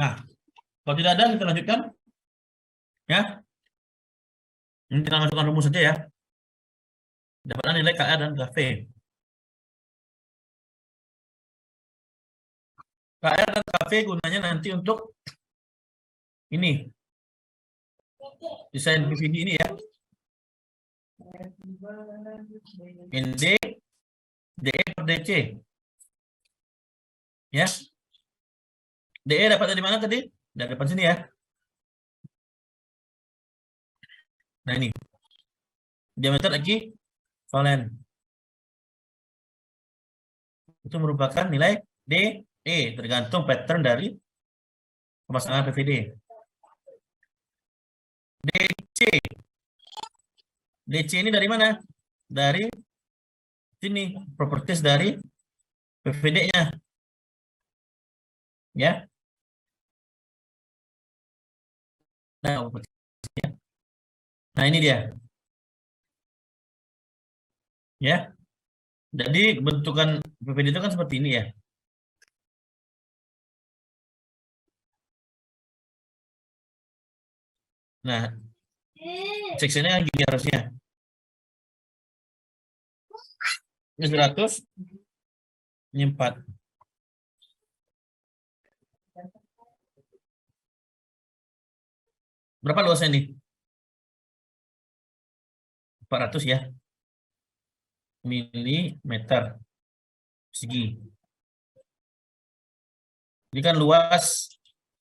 Nah, kalau tidak ada kita lanjutkan. Ya. Ini kita masukkan rumus saja ya. Dapatkan nilai KR dan KV. KR dan KV gunanya nanti untuk ini. Desain PVD ini ya. ND, DE per DC. Ya. DE dapat dari mana tadi? Dari depan sini ya. Nah ini. Diameter ekuivalen. Itu merupakan nilai DE tergantung pattern dari pemasangan PVD. DC. DC ini dari mana? Dari sini, properties dari PVD-nya. Ya. Nah, ini dia. Ya. Jadi bentukan PVD itu kan seperti ini ya. Nah, sectionnya gini harusnya. Ini 100, ini 4. Berapa luasnya nih? 400 ya. Milimeter persegi. Ini kan luas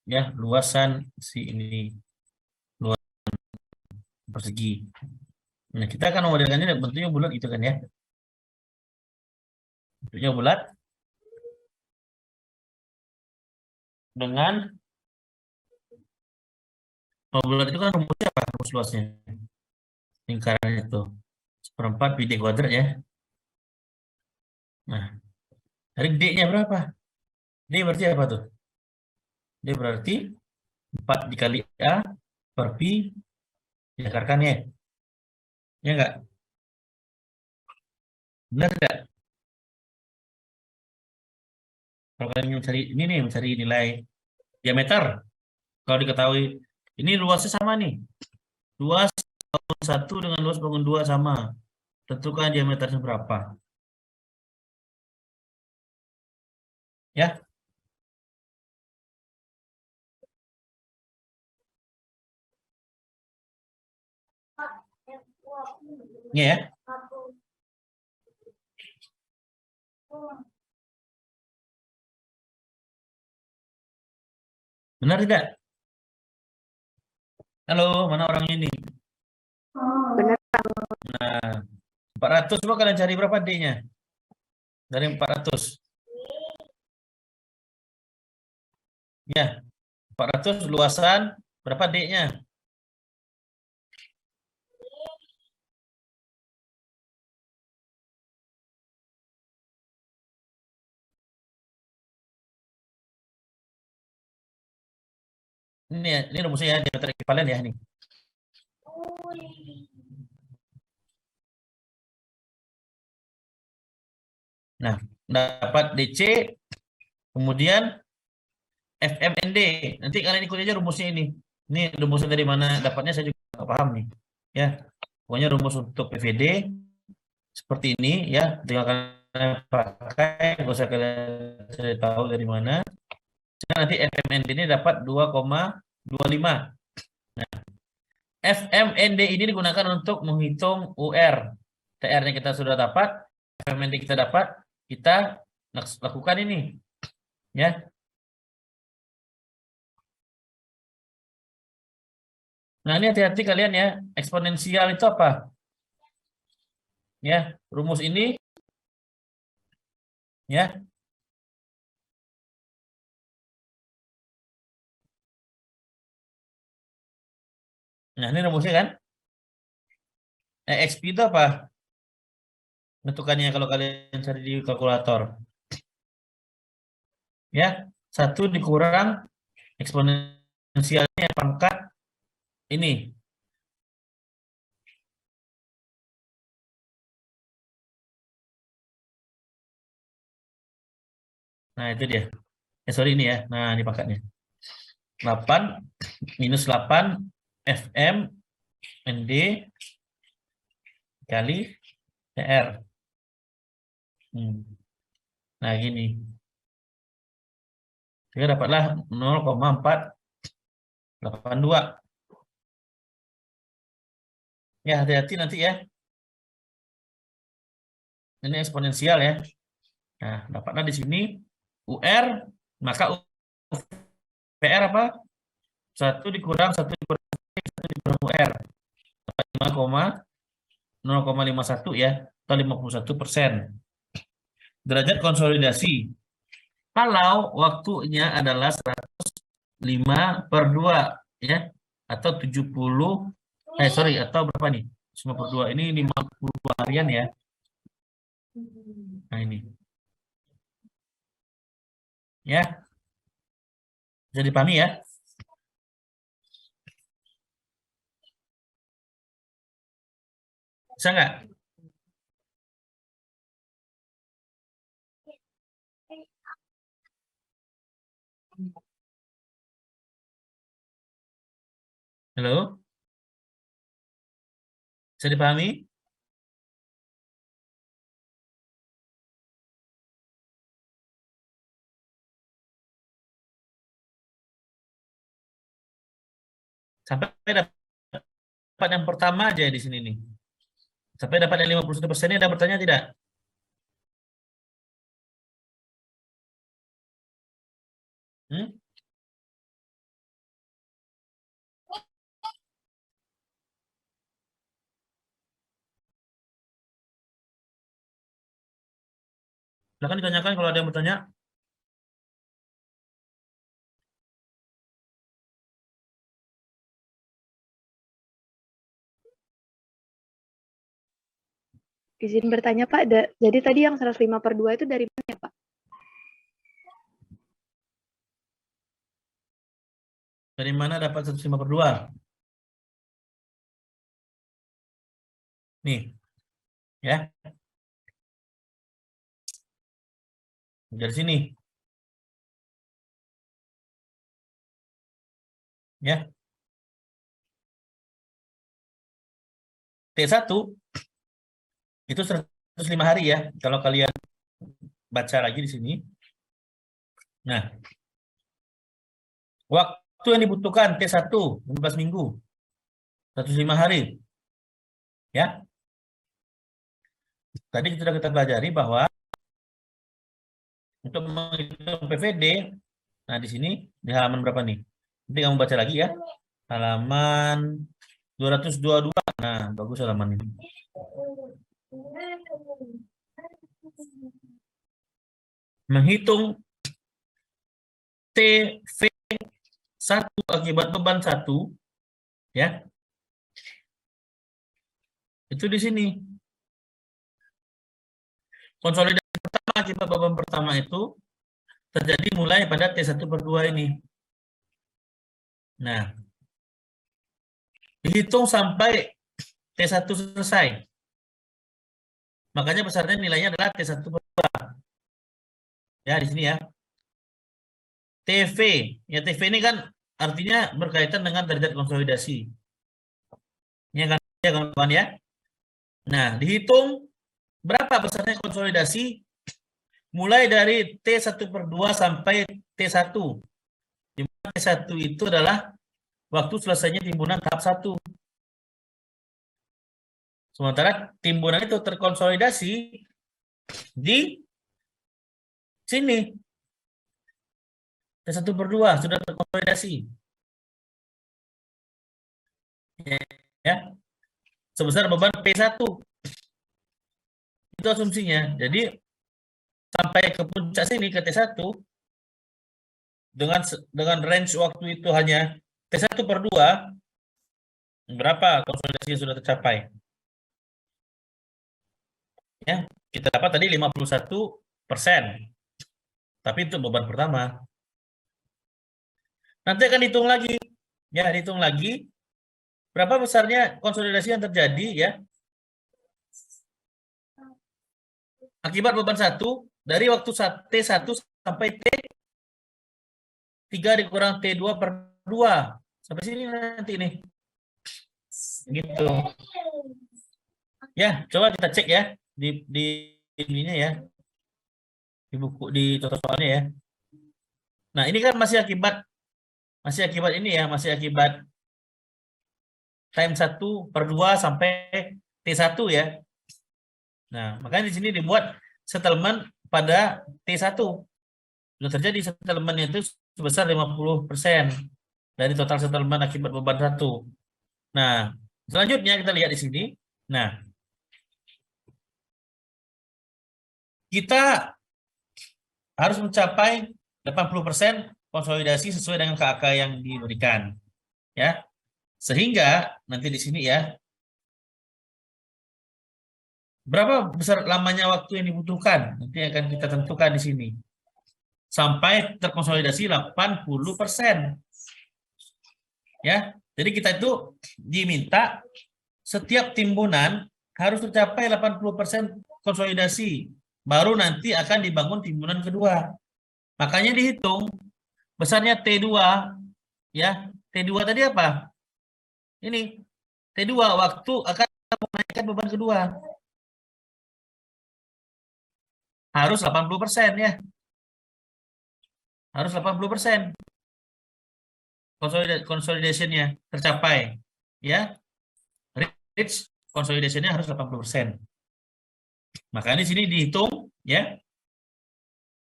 ya, luasan si ini luasan persegi. Nah, kita akan memodelkannya bentuknya bulat gitu kan ya. Bentuknya bulat dengan bulat itu kan rumusnya apa? Rumus luasnya. Lingkaran itu 1/4 pi D kuadrat ya. Nah, dari D-nya berapa? D berarti apa tuh? D berarti 4 dikali A per pi diakarkan ya. Ya enggak? Benar enggak? Kalau kalian mencari ini nih, mencari nilai diameter. Kalau diketahui ini luasnya sama nih. Luas bangun 1 dengan luas bangun 2 sama. Tentukan diameternya berapa. Ya. Ini ya. Benar tidak? Halo, mana orang ini? Benar. Nah, 400 coba kalian cari berapa D-nya? Dari 400. Ya, 400 luasan berapa D-nya? Ini rumusnya ya, diameter ekuivalen ya ini. Nah, dapat DC, kemudian FMND. Nanti kalian ikut aja rumusnya ini. Ini rumusnya dari mana dapatnya saya juga nggak paham nih. Ya, pokoknya rumus untuk PVD seperti ini ya, tinggal kalian pakai, nggak usah kalian cari tahu dari mana. Nanti FMND ini dapat 2,25. Nah, FMND ini digunakan untuk menghitung UR. TR-nya kita sudah dapat, FMND kita dapat, kita lakukan ini. Ya. Nah, ini hati-hati kalian ya. Eksponensial itu apa? Ya, rumus ini ya. Nah, ini rumusnya kan? XP itu apa? Bentukannya kalau kalian cari di kalkulator. Ya, 1 dikurang eksponensialnya pangkat ini. Nah, itu dia. Sorry ini ya. Nah, ini pangkatnya. 8 minus 8 FM ND kali TR. Nah, gini. Kita dapatlah 0,482. Ya, hati-hati nanti ya. Ini eksponensial ya. Nah, dapatlah di sini UR, maka UPR apa? 1 dikurang 1 dikurang 1 dikurang UR. 0,51 ya, atau 51%. Derajat konsolidasi. Kalau waktunya adalah 105/2 ya, atau 70, atau berapa nih? 105/2 ini 52 harian ya. Nah, ini. Ya. Bisa dipahami ya? Bisa nggak? Halo? Bisa dipahami? Sampai dapat yang pertama aja di sini nih. Sampai dapat yang 51% ini ada bertanya tidak? Silahkan ditanyakan kalau ada yang bertanya. Izin bertanya Pak, jadi tadi yang 105/2 itu dari mana ya Pak? Dari mana dapat 105/2? Nih, ya. Dari sini. Ya. T1 itu 105 hari ya. Kalau kalian baca lagi di sini. Nah, waktu yang dibutuhkan T1 15 minggu. 105 hari. Ya. Tadi sudah kita pelajari bahwa untuk menghitung PVD, nah di sini di halaman berapa nih? Nanti kamu baca lagi ya. Halaman 222. Nah, bagus halaman ini. Menghitung TV1 akibat beban 1 ya. Itu di sini. Konsolidasi pertama akibat beban pertama itu terjadi mulai pada T1/2 ini. Nah, dihitung sampai T1 selesai. Makanya besarnya nilainya adalah T1/2. Ya, di sini ya. TV. Ya, TV ini kan artinya berkaitan dengan derajat konsolidasi. Ya kan, ya kawan-kawan ya. Nah, dihitung berapa besarnya konsolidasi mulai dari T1/2 sampai T1. Di mana T1 itu adalah waktu selesainya timbunan tahap 1. Sementara timbunan itu terkonsolidasi di sini. T1/2 sudah terkonsolidasi. Ya. Sebesar beban P1. Itu asumsinya. Jadi sampai ke puncak sini ke T1 dengan range waktu itu hanya T1/2, berapa konsolidasi yang sudah tercapai? Ya, kita dapat tadi 51%. Tapi itu beban pertama. Nanti akan dihitung lagi. Ya, dihitung lagi berapa besarnya konsolidasi yang terjadi ya. Akibat beban 1 dari waktu T1 sampai T3 dikurang T2/2. Sampai sini nanti nih. Gitu. Ya, coba kita cek ya di ininya ya. Di buku, di contoh soalnya ya. Nah, ini kan masih akibat ini ya, masih akibat time 1/2 sampai T1 ya. Nah, makanya di sini dibuat settlement pada T1. Sudah terjadi settlementnya itu sebesar 50% dari total settlement akibat beban 1. Nah, selanjutnya kita lihat di sini. Nah, kita harus mencapai 80% konsolidasi sesuai dengan KAK yang diberikan. Ya. Sehingga nanti di sini ya, berapa besar lamanya waktu yang dibutuhkan? Nanti akan kita tentukan di sini. Sampai terkonsolidasi 80%. Ya. Jadi kita itu diminta setiap timbunan harus tercapai 80% konsolidasi. Baru nanti akan dibangun timbunan kedua. Makanya dihitung besarnya T2 ya. T2 tadi apa? Ini T2 waktu akan menaikkan beban kedua. Harus 80% ya. Harus 80%. Consolidation-nya tercapai ya. Reach consolidation-nya harus 80%. Makanya di sini dihitung ya.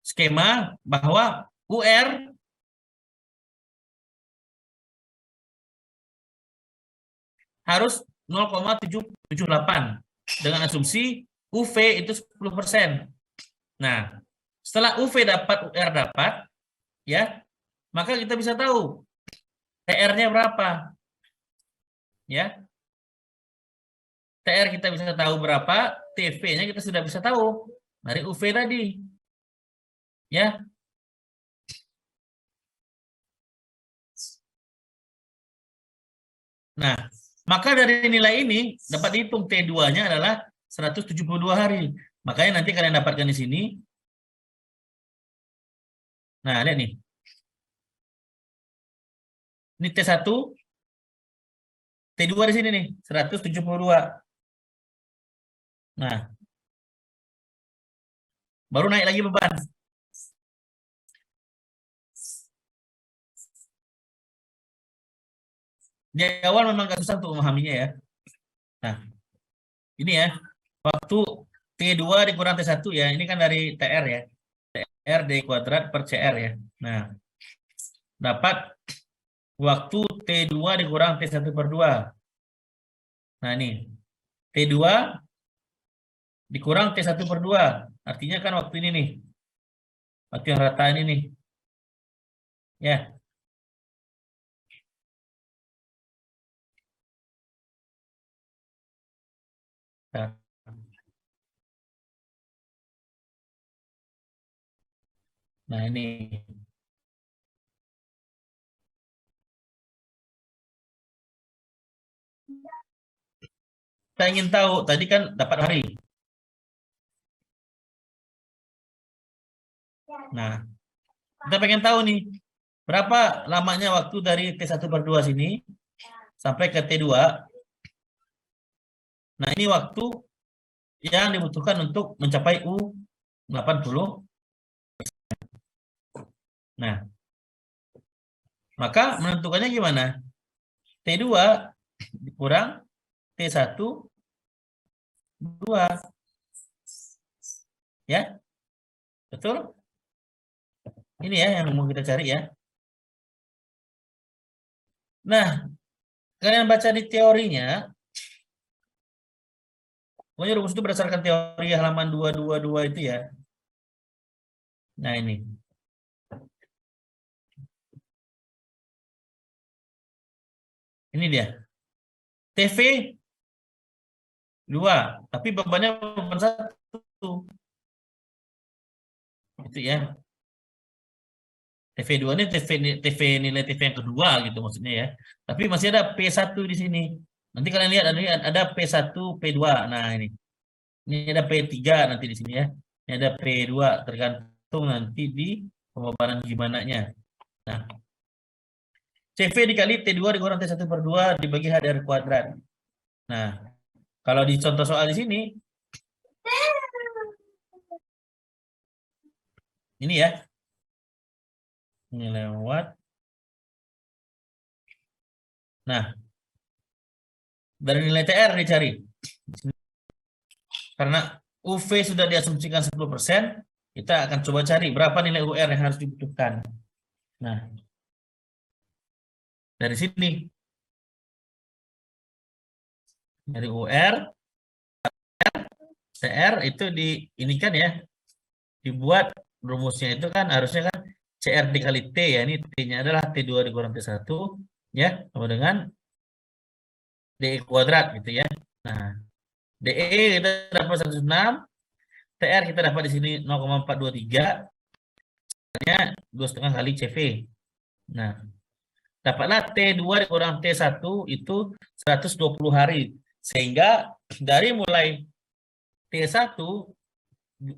Skema bahwa UR harus 0,778 dengan asumsi UV itu 10%. Nah, setelah UV dapat, UR dapat, ya, maka kita bisa tahu TR-nya berapa. Ya. TR kita bisa tahu berapa, TV-nya kita sudah bisa tahu dari UV tadi. Ya. Nah, maka dari nilai ini dapat dihitung T2-nya adalah 172 hari. Makanya nanti kalian dapatkan di sini. Nah, lihat nih. Ini T1, T2 di sini nih, 172. Nah, baru naik lagi beban. Di awal memang agak susah untuk memahaminya ya. Nah, ini ya, waktu T2 dikurang T1 ya, ini kan dari TR ya. TR D kuadrat per CR ya. Nah, dapat waktu T2 dikurang T1/2. Nah, ini. T2 dikurang T1/2. Artinya kan waktu ini nih. Waktu yang rata ini nih. Ya. Nah. Nah, ini. Kita ingin tahu, tadi kan dapat hari. Nah, kita pengen tahu nih, berapa lamanya waktu dari T1/2 sini sampai ke T2. Nah, ini waktu yang dibutuhkan untuk mencapai U80. Nah, maka menentukannya gimana? T2 dikurang T1 2. Ya, betul? Ini ya yang mau kita cari ya. Nah, kalian baca di teorinya, pokoknya rumus itu berdasarkan teori halaman 222 itu ya. Nah, ini. Ini dia. TV 2, tapi bebannya beban 1. Itu ya. TV2 ini TV nilai TV yang kedua gitu maksudnya ya. Tapi masih ada P1 di sini. Nanti kalian lihat ada P1, P2. Nah, ini. Ini ada P3 nanti di sini ya. Ini ada P2 tergantung nanti di pembebanan gimana-nya. Nah, CV dikali T2 dikurang T1 per 2 dibagi H dari kuadrat. Nah, kalau di contoh soal di sini, ini ya. Ini lewat. Nah, dari nilai TR dicari. Karena UV sudah diasumsikan 10%, kita akan coba cari berapa nilai UR yang harus dibutuhkan. Nah, dari sini. Dari UR, TR itu ini kan ya, dibuat rumusnya itu kan harusnya kan CR dikali T ya, ini T-nya adalah T2 dikurang T1 ya, sama dengan DE kuadrat gitu ya. Nah, DE kita dapat 106, TR kita dapat di sini 0,423, nya 2,5 kali CV. Nah, dapatlah T2 dikurang T1 itu 120 hari. Sehingga dari mulai T1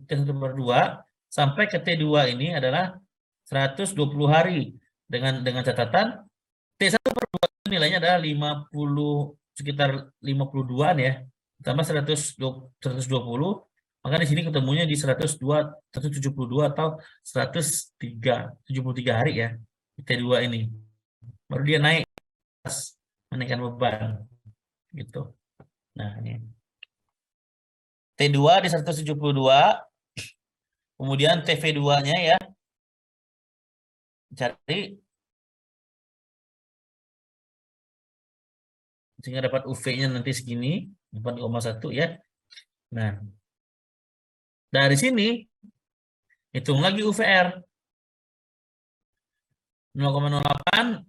per 2 sampai ke T2 ini adalah 120 hari dengan catatan T1 per 2 nilainya adalah 50, sekitar 52-an ya, tambah 120, maka di sini ketemunya di 102, 172 atau 173 hari ya di T2 ini. Baru dia naik menaikkan beban gitu. Nah, ini T2 di 172, kemudian TV2-nya ya, cari sehingga dapat UV-nya nanti segini 4,1 ya. Nah, dari sini hitung lagi UVR 0,08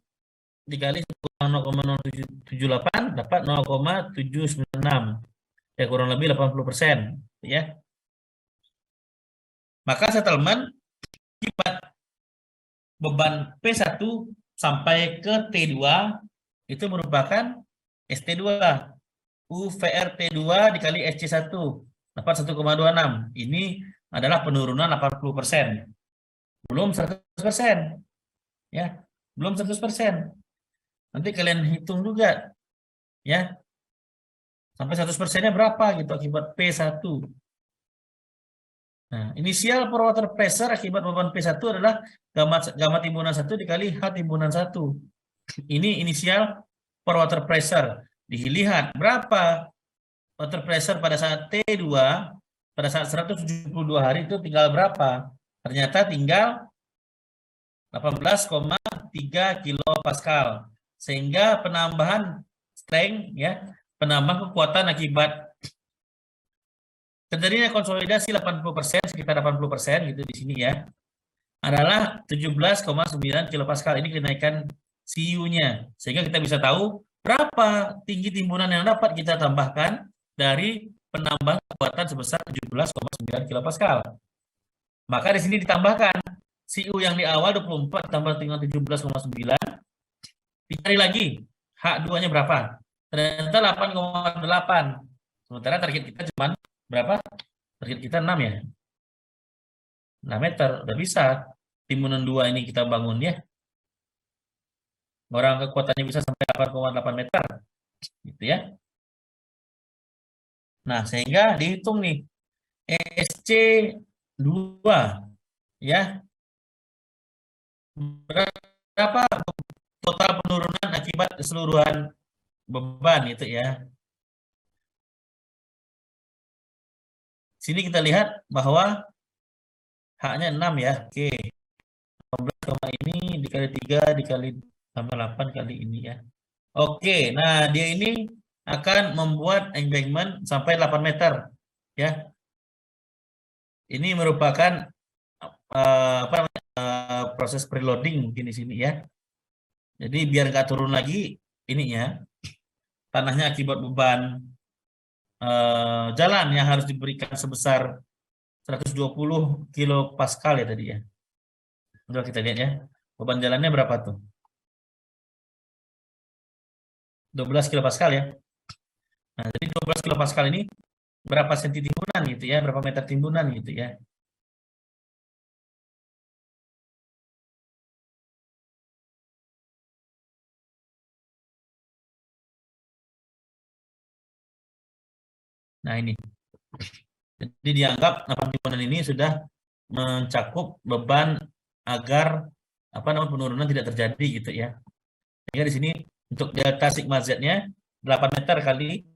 dikali 0,0778 dapat 0,796 ya, kurang lebih 80% ya. Maka settlement akibat beban P1 sampai ke T2 itu merupakan ST2. UVR T2 dikali SC1 dapat 1,26. Ini adalah penurunan 80%. Belum 100%. Ya, belum 100%. Nanti kalian hitung juga ya. Sampai 100%-nya berapa gitu akibat P1. Nah, inisial per water pressure akibat beban P1 adalah gamma timbunan 1 dikali H timbunan 1. Ini inisial per water pressure. Dilihat berapa water pressure pada saat T2 pada saat 172 hari itu tinggal berapa? Ternyata tinggal 18,3 kilopascal. Sehingga penambahan strength ya, penambahan kekuatan akibat terjadinya konsolidasi 80%, sekitar 80% gitu di sini ya, adalah 17,9 kilopascal. Ini kenaikan CU-nya. Sehingga kita bisa tahu berapa tinggi timbunan yang dapat kita tambahkan dari penambahan kekuatan sebesar 17,9 kilopascal. Maka di sini ditambahkan CU yang di awal 24 tambah dengan 17,9, dicari lagi H2-nya berapa. Ternyata 8,8. Sementara target kita cuma berapa? Target kita 6 ya. 6 meter. Udah bisa timbunan 2 ini kita bangun ya. Orang kekuatannya bisa sampai 8,8 meter. Gitu ya. Nah, sehingga dihitung nih SC2 ya. Berapa total penurunan akibat keseluruhan beban itu ya. Sini kita lihat bahwa haknya 6 ya. Oke. 15, ini dikali 3 dikali tambah 8 kali ini ya. Oke, nah dia ini akan membuat embankment sampai 8 meter ya. Ini merupakan proses preloading mungkin di sini ya. Jadi biar nggak turun lagi ininya tanahnya akibat beban jalan yang harus diberikan sebesar 120 kilo Pascal ya tadi ya. Udah kita lihat ya. Beban jalannya berapa tuh? 12 kilo Pascal ya. Nah, jadi 12 kilo Pascal ini berapa senti timbunan gitu ya, berapa meter timbunan gitu ya. Nah, ini. Jadi dianggap 8 timbunan ini sudah mencakup beban agar penurunan tidak terjadi gitu ya. Sehingga di sini untuk delta sigma Z-nya 8 meter kali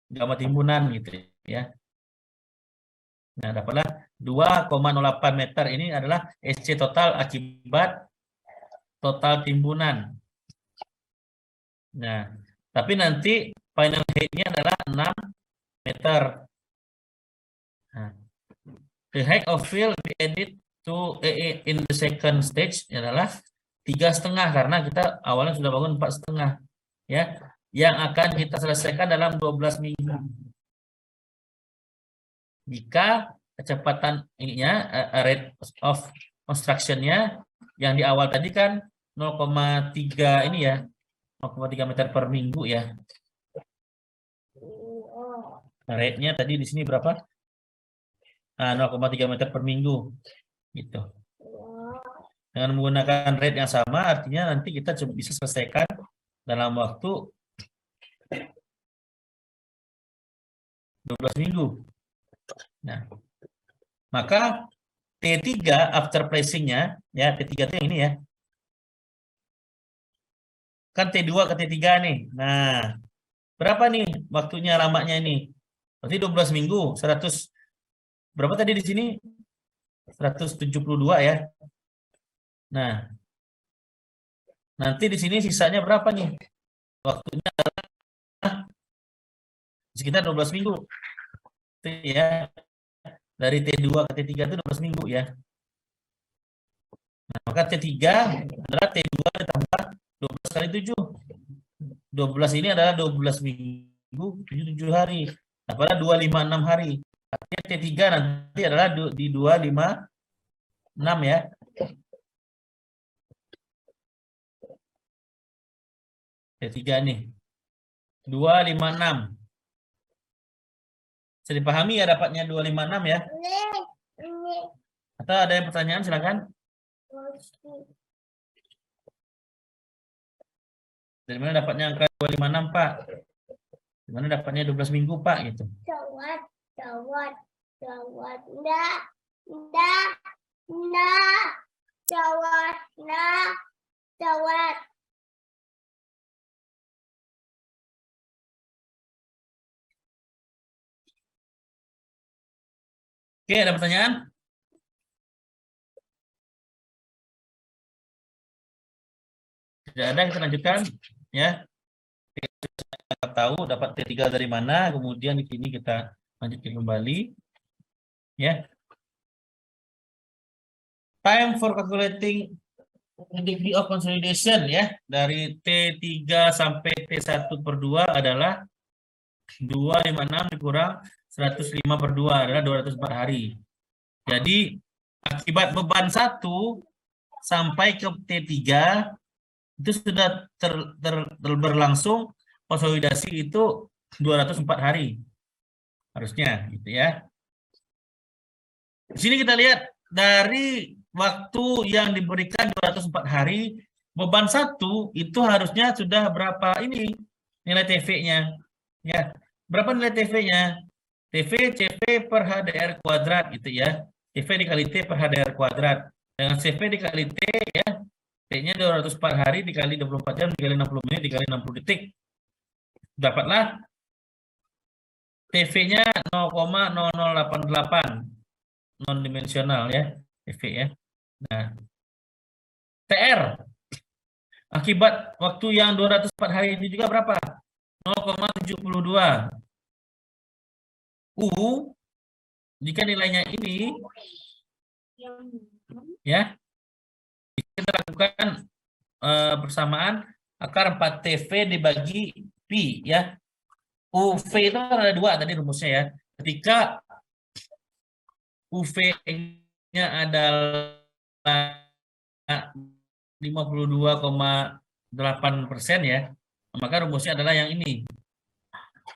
gamma timbunan gitu ya. Nah, dapatlah 2,08 meter ini adalah SC total akibat total timbunan. Nah, tapi nanti final height-nya adalah 6 meter. Nah, the height of fill be added to in the second stage adalah 3,5 karena kita awalnya sudah bangun 4,5 ya, yang akan kita selesaikan dalam 12 minggu. Jika kecepatan ininya rate of construction-nya yang di awal tadi kan 0,3 ini ya, 0,3 meter per minggu ya. Rate-nya tadi di sini berapa? 0,3 meter per minggu gitu. Dengan menggunakan rate yang sama artinya nanti kita bisa selesaikan dalam waktu 12 minggu. Nah, maka T3 after placing-nya ya, T3 itu yang ini ya. Kan T2 ke T3 nih. Nah, berapa nih waktunya lamanya ini? Berarti 12 minggu, 100 berapa tadi di sini? 172 ya. Nah, nanti di sini sisanya berapa nih? Waktunya adalah sekitar 12 minggu. Itu ya. Dari T2 ke T3 itu 12 minggu ya. Nah, maka T3 adalah T2 ditambah 12 kali 7. 12 ini adalah 12 minggu, 7 hari. Nah, pada 256 hari. Artinya T3 nanti adalah di 256 ya. T3 nih. 256. Bisa dipahami ya dapatnya 256 ya? Atau ada yang pertanyaan silakan. Dari mana dapatnya angka 256, Pak? Dari mana dapatnya 12 minggu, Pak? Gitu. Jawab. Oke, ada pertanyaan? Tidak ada, kita lanjutkan ya. Kita tahu dapat T3 dari mana, kemudian di sini kita lanjutkan kembali ya. Time for calculating degree of consolidation ya, dari T3 sampai T1/2 adalah 256 dikurang 105/2 adalah 204 hari. Jadi akibat beban 1 sampai ke T3 itu sudah berlangsung konsolidasi itu 204 hari harusnya gitu ya. Di sini kita lihat dari waktu yang diberikan 204 hari, beban 1 itu harusnya sudah berapa ini nilai TV-nya ya. Berapa nilai TV-nya? TV CV per HDR kuadrat gitu ya. CV dikali T per HDR kuadrat. Dengan CV dikali T ya. T-nya 200 per hari dikali 24 jam dikali 60 menit dikali 60 detik. Dapatlah TV-nya 0,0088 non dimensional ya. TV ya. Nah, TR akibat waktu yang 204 hari ini juga berapa? 0,72. U jika nilainya ini ya kita lakukan bersamaan akar 4 TV dibagi pi ya. UV itu ada dua tadi rumusnya ya. Ketika UV-nya adalah 52,8% ya, maka rumusnya adalah yang ini.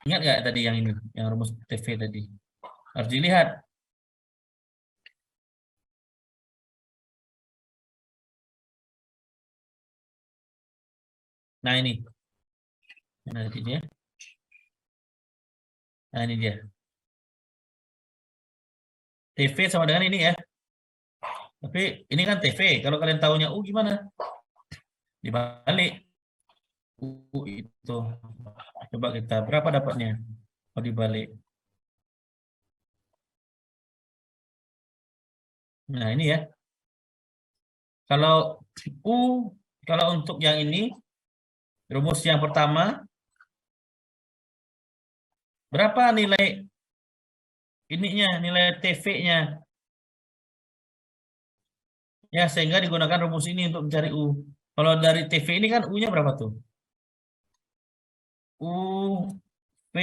Ingat nggak tadi yang ini, yang rumus TV tadi? Harus dilihat. Nah ini. Nah ini dia. Nah ini dia. TV sama dengan ini ya. Tapi ini kan TV. Kalau kalian tahunya U gimana? Dibalik. U itu. Coba kita berapa dapatnya? Kalau dibalik. Nah ini ya. Kalau U, kalau untuk yang ini, rumus yang pertama, berapa nilai ininya, nilai TV-nya? Ya, sehingga digunakan rumus ini untuk mencari U. Kalau dari TV ini kan U-nya berapa tuh? U, P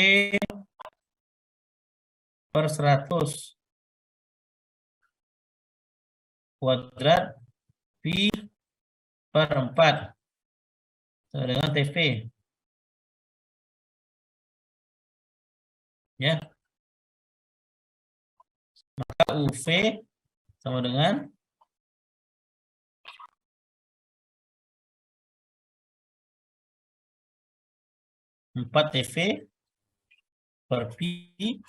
per 100 kuadrat Pi per 4 sama dengan TV. Ya, maka UV sama dengan 4 TV per Pi.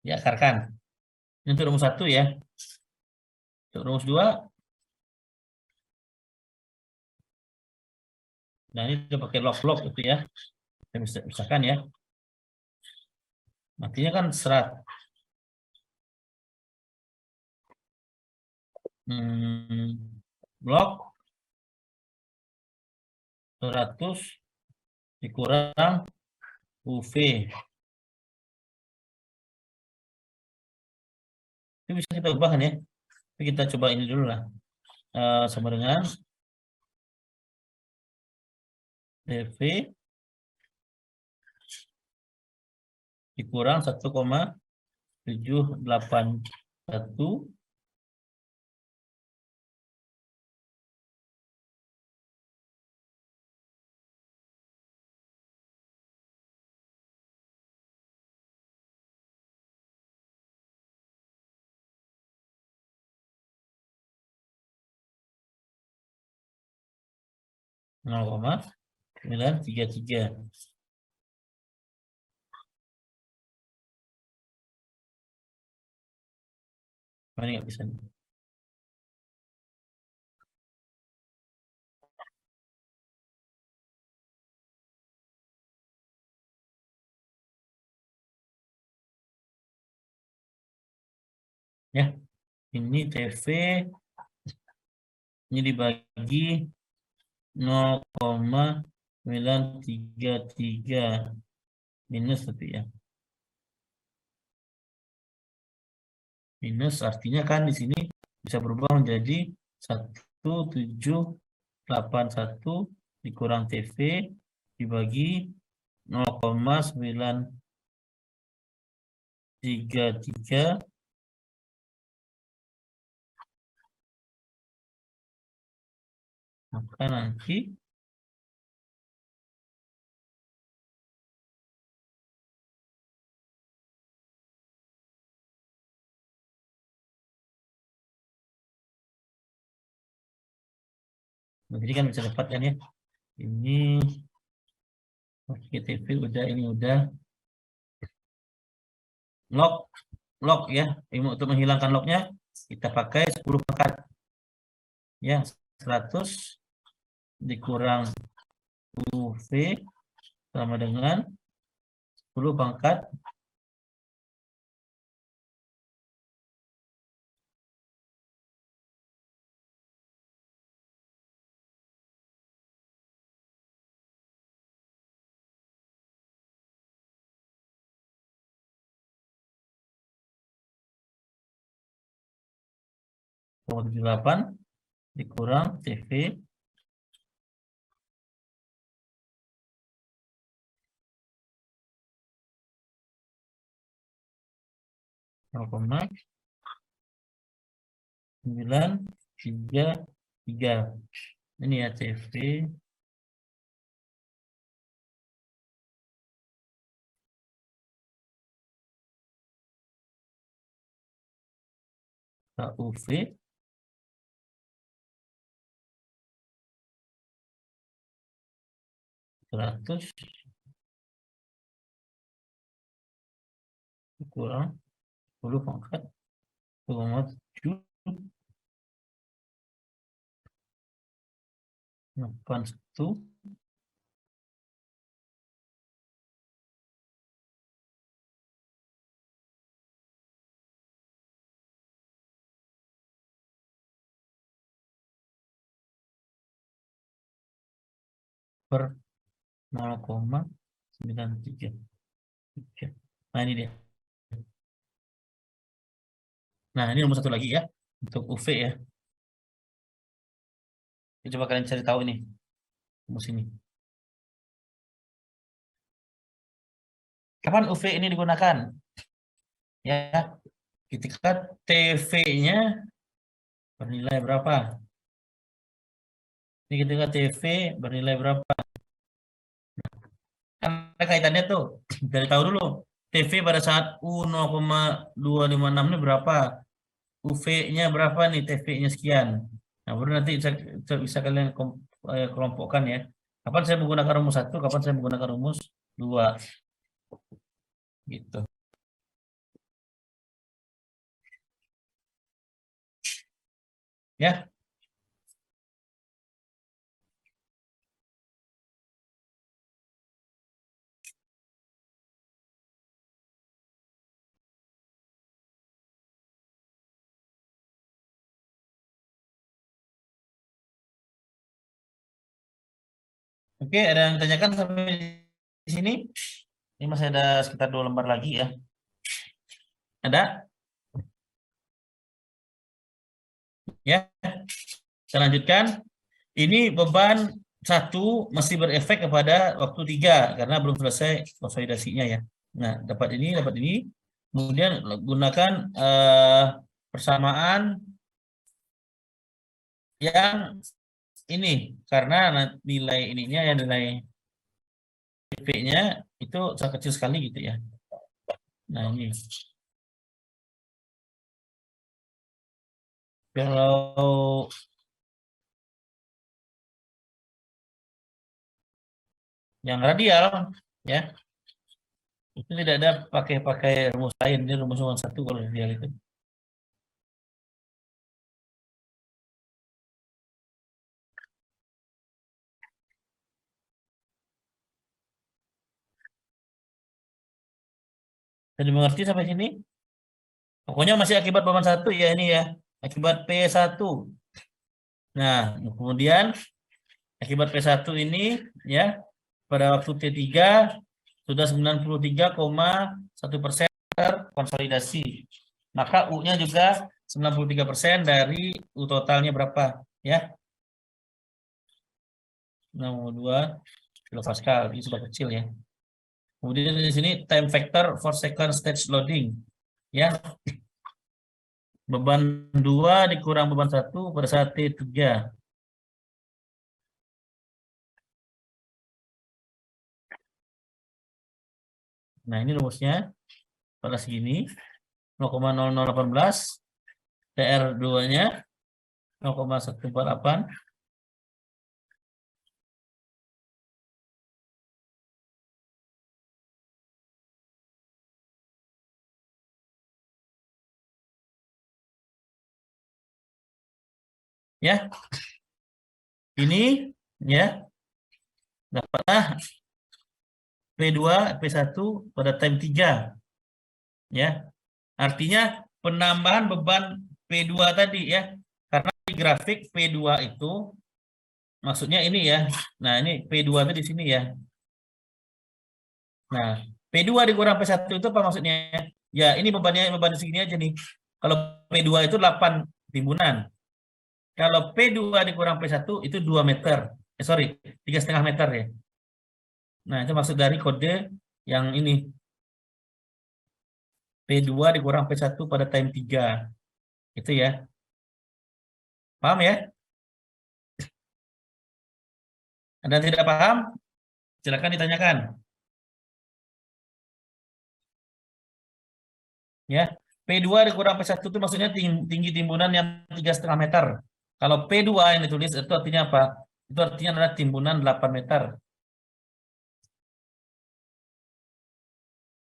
Ya, akarkan. Ini untuk rumus 1 ya. Untuk rumus 2. Nah, ini udah pakai log-log itu ya. Kita bisa pisahkan ya. Artinya kan serat. Log 100 dikurang UV. Itu bisa kita ubah kan ya. Tapi kita coba ini dulu lah. Sama dengan TV dikurang 1,781 0,933. Ini nggak bisa. Ya, ini TV ini dibagi 0,933 minus tapi ya. Minus artinya kan di sini bisa berubah menjadi 1781 dikurang TV dibagi 0,933, maka nanti kan bisa dapat kan ya. Ini Oke, TV udah, ini udah. Lock ya. Untuk menghilangkan locknya kita pakai 10 pangkat. Ya, 100 dikurang UV sama dengan 10 pangkat koma 78 dikurang TV koma 933. Ini ya TV UV 100 dikurang 10 pangkat 1,7 81 per 0,93. Nah ini dia. Nah ini nomor satu lagi ya untuk UV ya. Coba kalian cari tahu ini rumus ini. Kapan UV ini digunakan? Ya, ketika TV-nya bernilai berapa? Ini ketika TV bernilai berapa? Kan ada kaitannya tuh. Dari tahu dulu. TV pada saat U0,256 ini berapa? UV-nya berapa nih? TV-nya sekian. Nah, baru nanti bisa kalian kelompokkan ya. Kapan saya menggunakan rumus 1, kapan saya menggunakan rumus 2. Gitu. Ya. Oke, ada yang tanyakan sampai di sini? Ini masih ada sekitar 2 lembar lagi ya. Ada? Ya. Saya lanjutkan. Ini beban 1 masih berefek kepada waktu 3 karena belum selesai konsolidasinya ya. Nah, dapat ini. Kemudian gunakan persamaan yang ini karena nilai ininya ya, nilai PP-nya itu sangat kecil sekali gitu ya. Nah, ini. Kalau yang radial ya, itu tidak ada pakai rumus lain, ini rumus 1 kalau radial itu. Jadi mengerti sampai sini? Pokoknya masih akibat beban 1 ya ini ya. Akibat P1. Nah, kemudian akibat P1 ini ya pada waktu T3 sudah 93,1% terkonsolidasi. Maka U-nya juga 93% dari U totalnya berapa ya? 62 kilopascal, ini sudah kecil ya. Kemudian di sini time factor for second stage loading ya. Beban 2 dikurang beban 1 pada saat T3. Nah, ini rumusnya pada segini 0,0018 TR2-nya 0,148 Ya. Ini ya dapatlah P2, P1 pada time 3. Ya. Artinya penambahan beban P2 tadi ya. Karena di grafik P2 itu maksudnya ini ya. Nah, ini P2 itu di sini ya. Nah, P2 dikurang P1 itu apa maksudnya? Ya, ini beban segini aja nih. Kalau P2 itu 8 timbunan. Kalau P2 dikurang P1 itu 2 meter. Sorry, 3,5 meter ya. Nah, itu maksud dari kode yang ini. P2 dikurang P1 pada time 3. Itu ya. Paham ya? Ada yang tidak paham? Silakan ditanyakan. Ya. P2 dikurang P1 itu maksudnya tinggi timbunan yang 3,5 meter. Kalau P2 yang ditulis itu artinya apa? Itu artinya adalah timbunan 8 meter.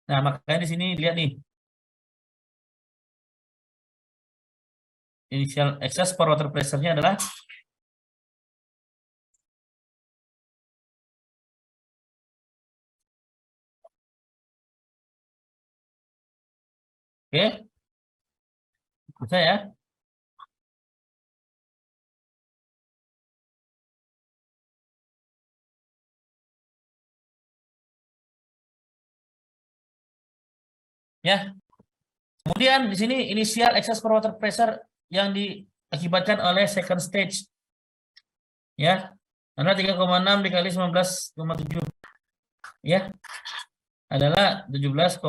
Nah, makanya di sini lihat nih. Initial excess per water pressure-nya adalah oke, bisa ya? Ya. Kemudian di sini initial excess per water pressure yang diakibatkan oleh second stage. Ya. Karena 3,6 dikali 19,7 ya adalah 17,9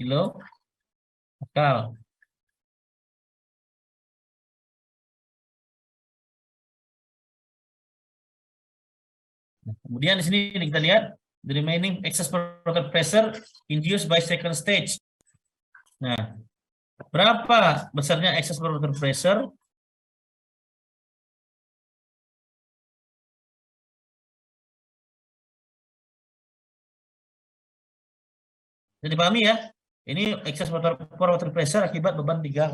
kilo pascal. Nah, kemudian di sini kita lihat the remaining excess per water pressure induced by second stage. Nah, berapa besarnya excess per water pressure? Jadi dipahami ya. Ini excess per water pressure akibat beban 3,6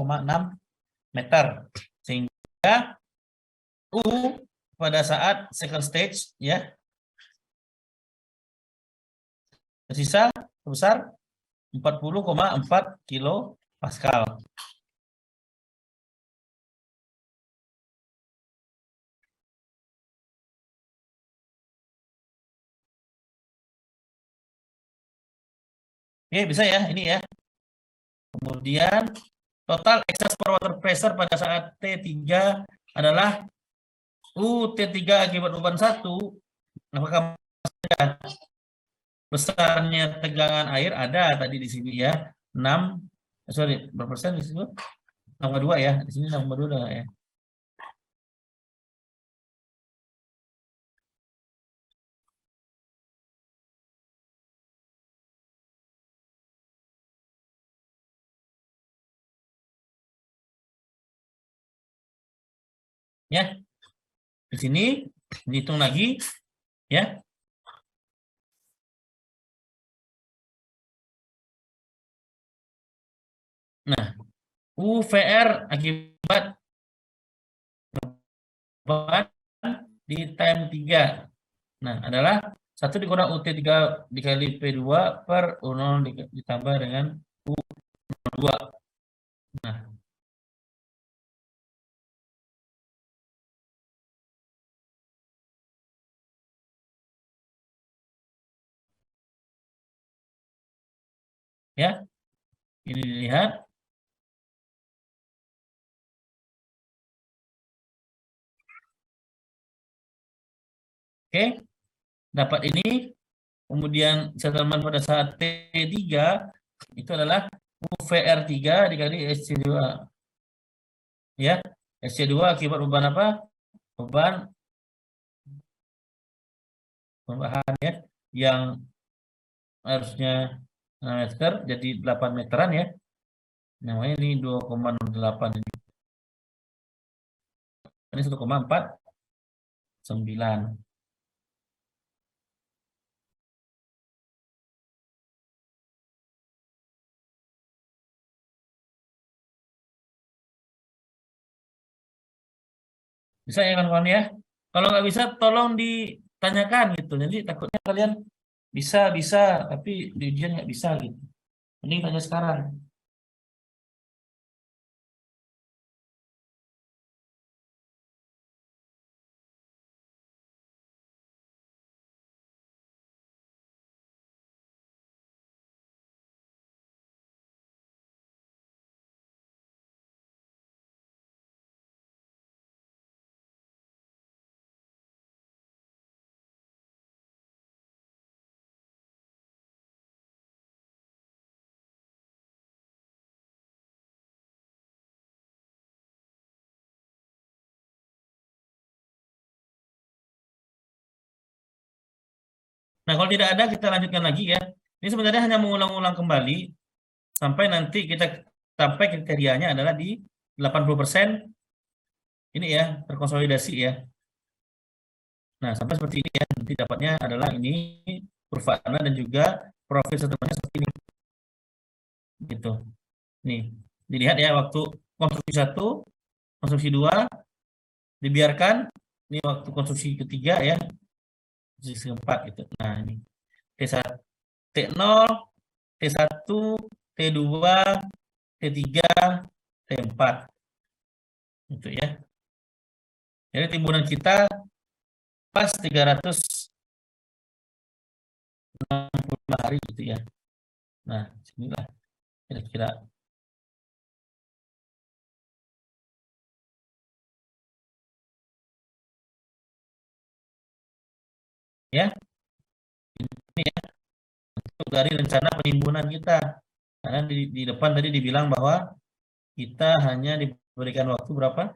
meter. Sehingga U pada saat second stage ya tersisa sebesar 40,4 kilo pascal. Oke, bisa ya ini ya. Kemudian total excess per water pressure pada saat T3 adalah U T3 akibat beban 1. Apakah besarnya tegangan air ada tadi di sini ya. 6 sorry berapa persen di situ? 6,2 ya. Di sini 6,2 ya. Ya. Di sini dihitung lagi ya. Nah, UVR akibat beban di time 3. Nah, adalah 1 dikurang UT3 dikali P2 per U0 ditambah dengan U2. Nah, ya, ini dilihat. Oke, dapat ini. Kemudian settlement pada saat T3 itu adalah UVR3 dikali SC2. Ya, SC2 akibat beban apa? Beban tambahan ya yang harusnya 6 meter jadi 8 meteran ya. Namanya ini 2,08 ini. Ini 1,49. Bisa ya kawan-kawan ya? Kalau nggak bisa tolong ditanyakan gitu. Jadi takutnya kalian bisa, tapi di ujian nggak bisa gitu. Mending tanya sekarang. Nah, kalau tidak ada kita lanjutkan lagi ya. Ini sebenarnya hanya mengulang-ulang kembali sampai nanti kita sampai kriterianya adalah di 80% ini ya, terkonsolidasi ya. Nah, sampai seperti ini ya. Nanti dapatnya adalah ini kurva dan juga profil setelahnya seperti ini. Gitu. Nih, dilihat ya waktu konstruksi 1, konstruksi 2 dibiarkan. Ini waktu konstruksi ketiga ya. Konstruksi 4 gitu. Nah, ini T1, T0, T1, T2, T3, T4. Gitu ya. Jadi timbunan kita pas 365 hari gitu ya. Nah, sinilah kira-kira. Ya, ini ya untuk dari rencana penimbunan kita. Karena di depan tadi dibilang bahwa kita hanya diberikan waktu berapa?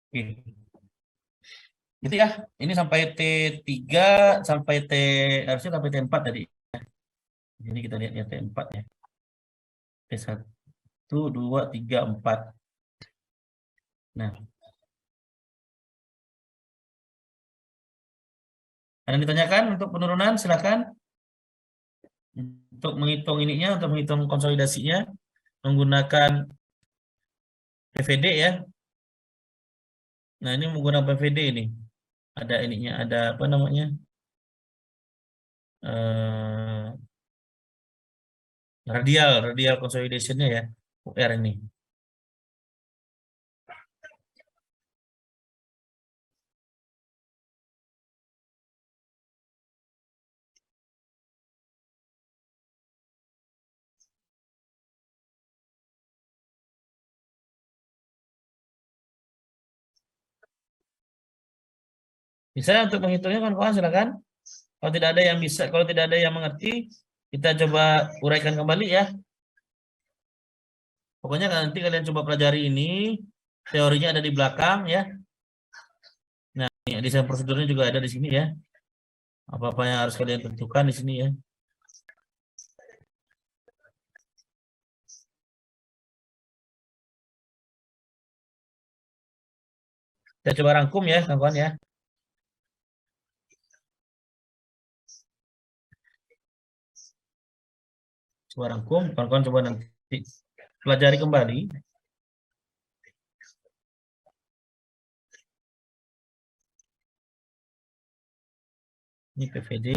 Oke. Gitu ya. Ini sampai T3 sampai harusnya sampai T4 tadi. Jadi kita lihat ya T4 ya. T1, 2, 3, 4. Nah, ada yang ditanyakan untuk penurunan silakan. Untuk menghitung ininya, untuk menghitung konsolidasinya menggunakan PVD ya. Nah, ini menggunakan PVD ini. Ada ininya, ada apa namanya? Eh, radial consolidation-nya ya. UR ini. Bisa untuk menghitungnya kawan-kawan silakan. Kalau tidak ada yang bisa, kalau tidak ada yang mengerti, kita coba uraikan kembali ya. Pokoknya nanti kalian coba pelajari ini, teorinya ada di belakang ya. Nah, desain prosedurnya juga ada di sini ya. Apa-apa yang harus kalian tentukan di sini ya. Kita coba rangkum ya, kawan-kawan ya. Coba rangkum, kawan-kawan coba nanti pelajari kembali. Ini PVD.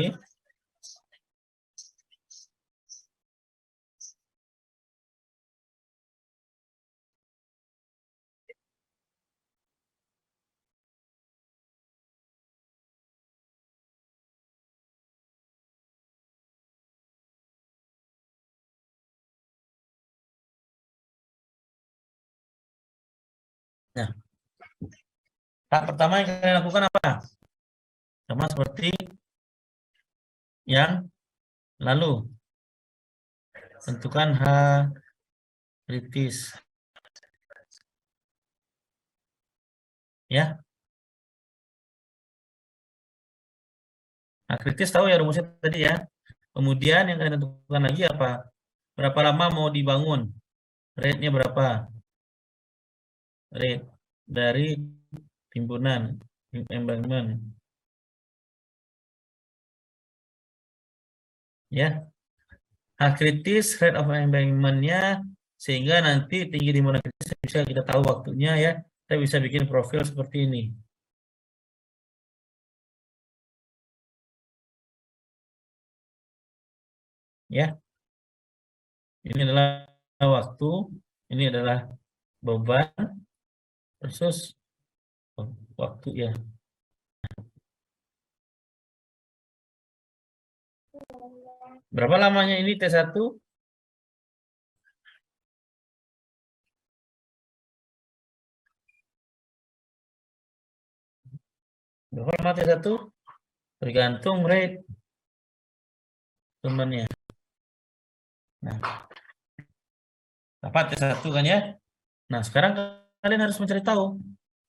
Nah, tahap pertama yang kalian lakukan apa? Sama seperti yang Lalu tentukan H kritis. Ya. Nah, kritis tahu ya rumusnya tadi ya. Kemudian yang kalian tentukan lagi apa? Berapa lama mau dibangun? Rate-nya berapa? Rate dari timbunan, embankment. Ya. H kritis, rate of embankment-nya, sehingga nanti tinggi timbunan kritis bisa kita tahu waktunya ya. Kita bisa bikin profil seperti ini. Ya. Ini adalah waktu, ini adalah beban versus waktu ya. Berapa lamanya ini T1? Berapa lama T1? Tergantung rate temannya. Nah, dapat T1 kan ya? Nah, sekarang kalian harus mencari tahu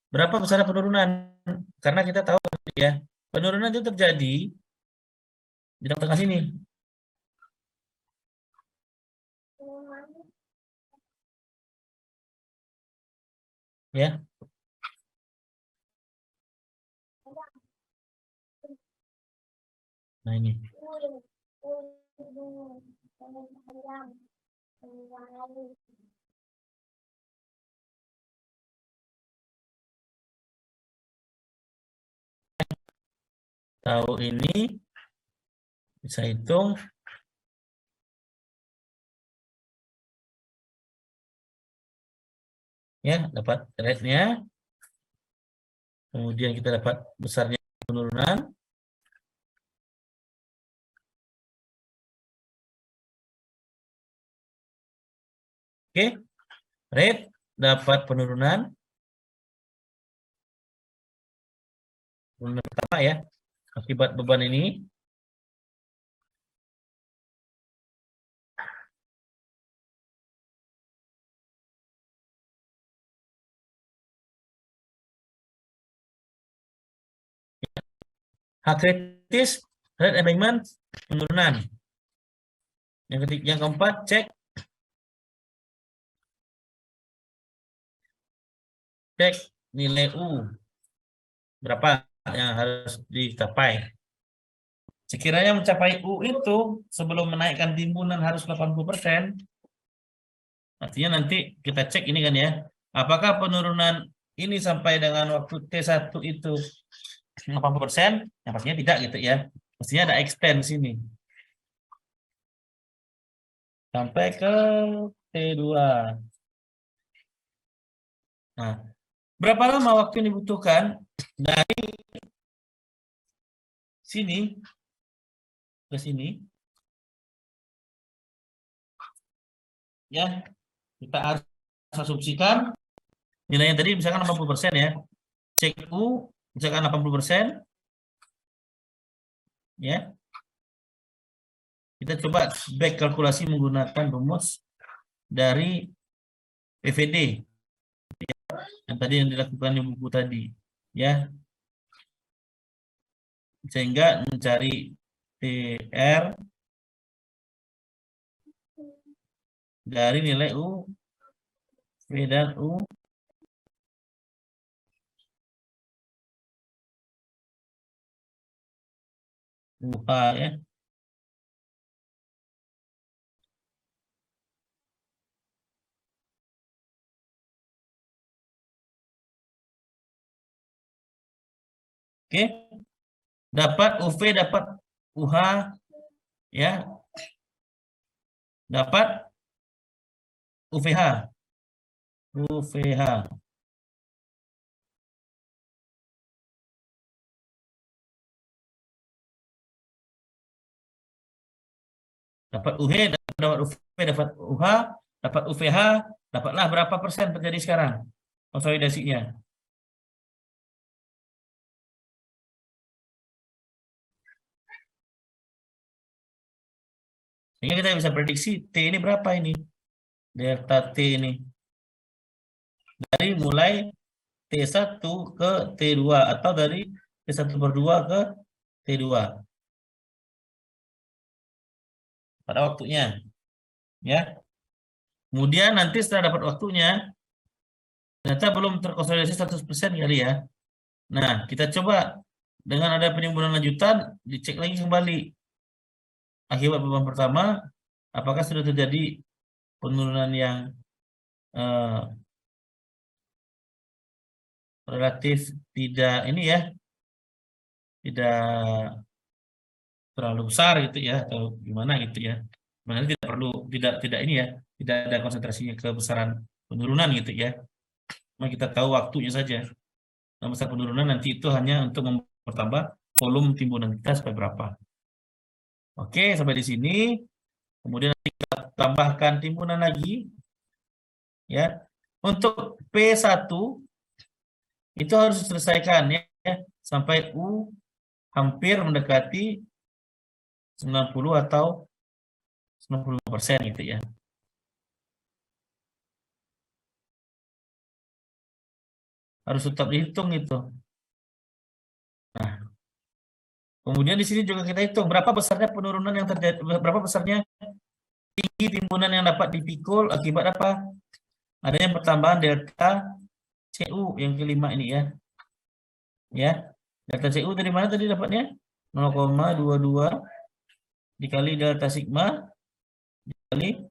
berapa besar penurunan. Karena kita tahu ya, penurunan itu terjadi di tengah sini. Ya. Nah, ini. Tahu ini bisa hitung. Ya, dapat rate-nya. Kemudian kita dapat besarnya penurunan. Oke. Rate dapat penurunan. Penurunan pertama ya. Akibat beban ini. H kritis, rate embankment, penurunan. Yang keempat, cek nilai U. Berapa yang harus dicapai. Sekiranya mencapai U itu sebelum menaikkan timbunan harus 80%. Artinya nanti kita cek ini kan ya. Apakah penurunan ini sampai dengan waktu T1 itu 80%? Yang pastinya tidak gitu ya. Pastinya ada extend sini. Sampai ke T2. Nah, berapa lama waktu yang dibutuhkan dari sini ke sini? Ya, kita harus asumsikan nilainya tadi misalkan 80% ya. Cek U misalkan 80%. Ya. Kita coba back kalkulasi menggunakan rumus dari PVD yang tadi yang dilakukan di buku tadi, ya. Sehingga mencari TR dari nilai U, V dan U UH ya. Oke. Dapat UV, dapat UH ya. Dapat UVH. UVH. Dapat UH, dapat UV, dapat UH, dapat UVH, dapatlah berapa persen terjadi sekarang konsolidasinya. Sehingga kita bisa prediksi T ini berapa ini. Delta T ini. Dari mulai T1 ke T2 atau dari T1/2 ke T2. Pada waktunya. Ya. Kemudian nanti setelah dapat waktunya, ternyata belum terkonsolidasi 100% kali ya. Nah, kita coba dengan ada penimbunan lanjutan, dicek lagi kembali. Akibat beban pertama, apakah sudah terjadi penurunan yang relatif tidak ini ya, tidak terlalu besar gitu ya, atau gimana gitu ya. Sebenarnya tidak perlu, tidak ini ya, tidak ada konsentrasinya kebesaran penurunan gitu ya. Cuma kita tahu waktunya saja. Nah, besar penurunan nanti itu hanya untuk mempertambah volume timbunan kita sampai berapa. Oke, sampai di sini. Kemudian nanti kita tambahkan timbunan lagi. Ya. Untuk P1 itu harus diselesaikan ya, sampai U hampir mendekati 90 atau 95% gitu ya. Harus tetap dihitung itu. Nah, kemudian di sini juga kita hitung berapa besarnya penurunan yang terjadi, berapa besarnya tinggi timbunan yang dapat dipikul akibat apa? Adanya pertambahan delta CU yang kelima ini ya. Ya. Delta CU dari mana tadi dapatnya? 0,22 dikali delta sigma dikali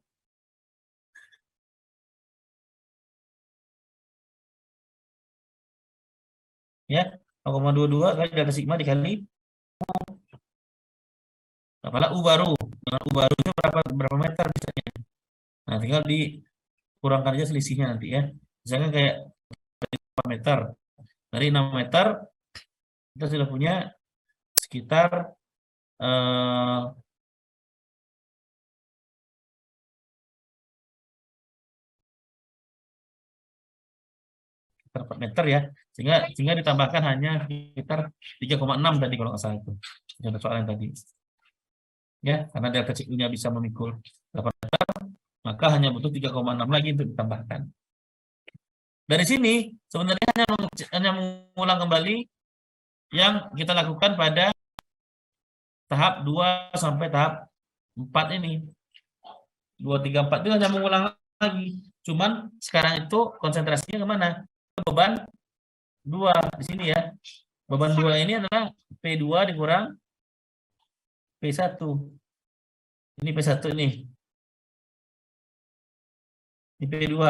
ya 0,22 kali delta sigma dikali apalah U baru. Nah, U baru itu berapa meter misalnya. Nah, tinggal dikurangkan aja selisihnya nanti ya. Misalkan kayak 4 meter. Dari 6 meter kita sudah punya sekitar 4 meter ya, sehingga ditambahkan hanya sekitar 3,6 tadi kalau nggak salah itu ada soal yang tadi ya, karena delta CU-nya bisa memikul 8 meter, maka hanya butuh 3,6 lagi untuk ditambahkan. Dari sini sebenarnya hanya mengulang kembali yang kita lakukan pada tahap 2 sampai tahap 4 ini. 2, 3, 4 itu hanya mengulang lagi, cuman sekarang itu konsentrasinya kemana? Beban 2 di sini ya. Beban 2 ini adalah P2 dikurang P1. Ini P1 ini. Ini P2.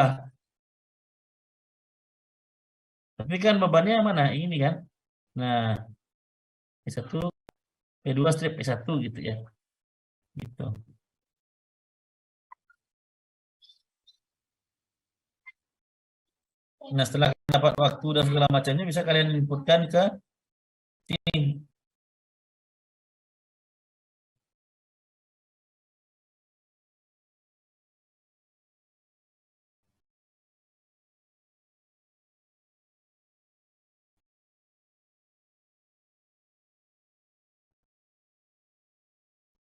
Tapi kan bebannya mana? Ini kan. Nah, P1 P2 strip P1 gitu ya. Gitu. Nah, setelah dapat waktu dan segala macamnya bisa kalian inputkan ke sini.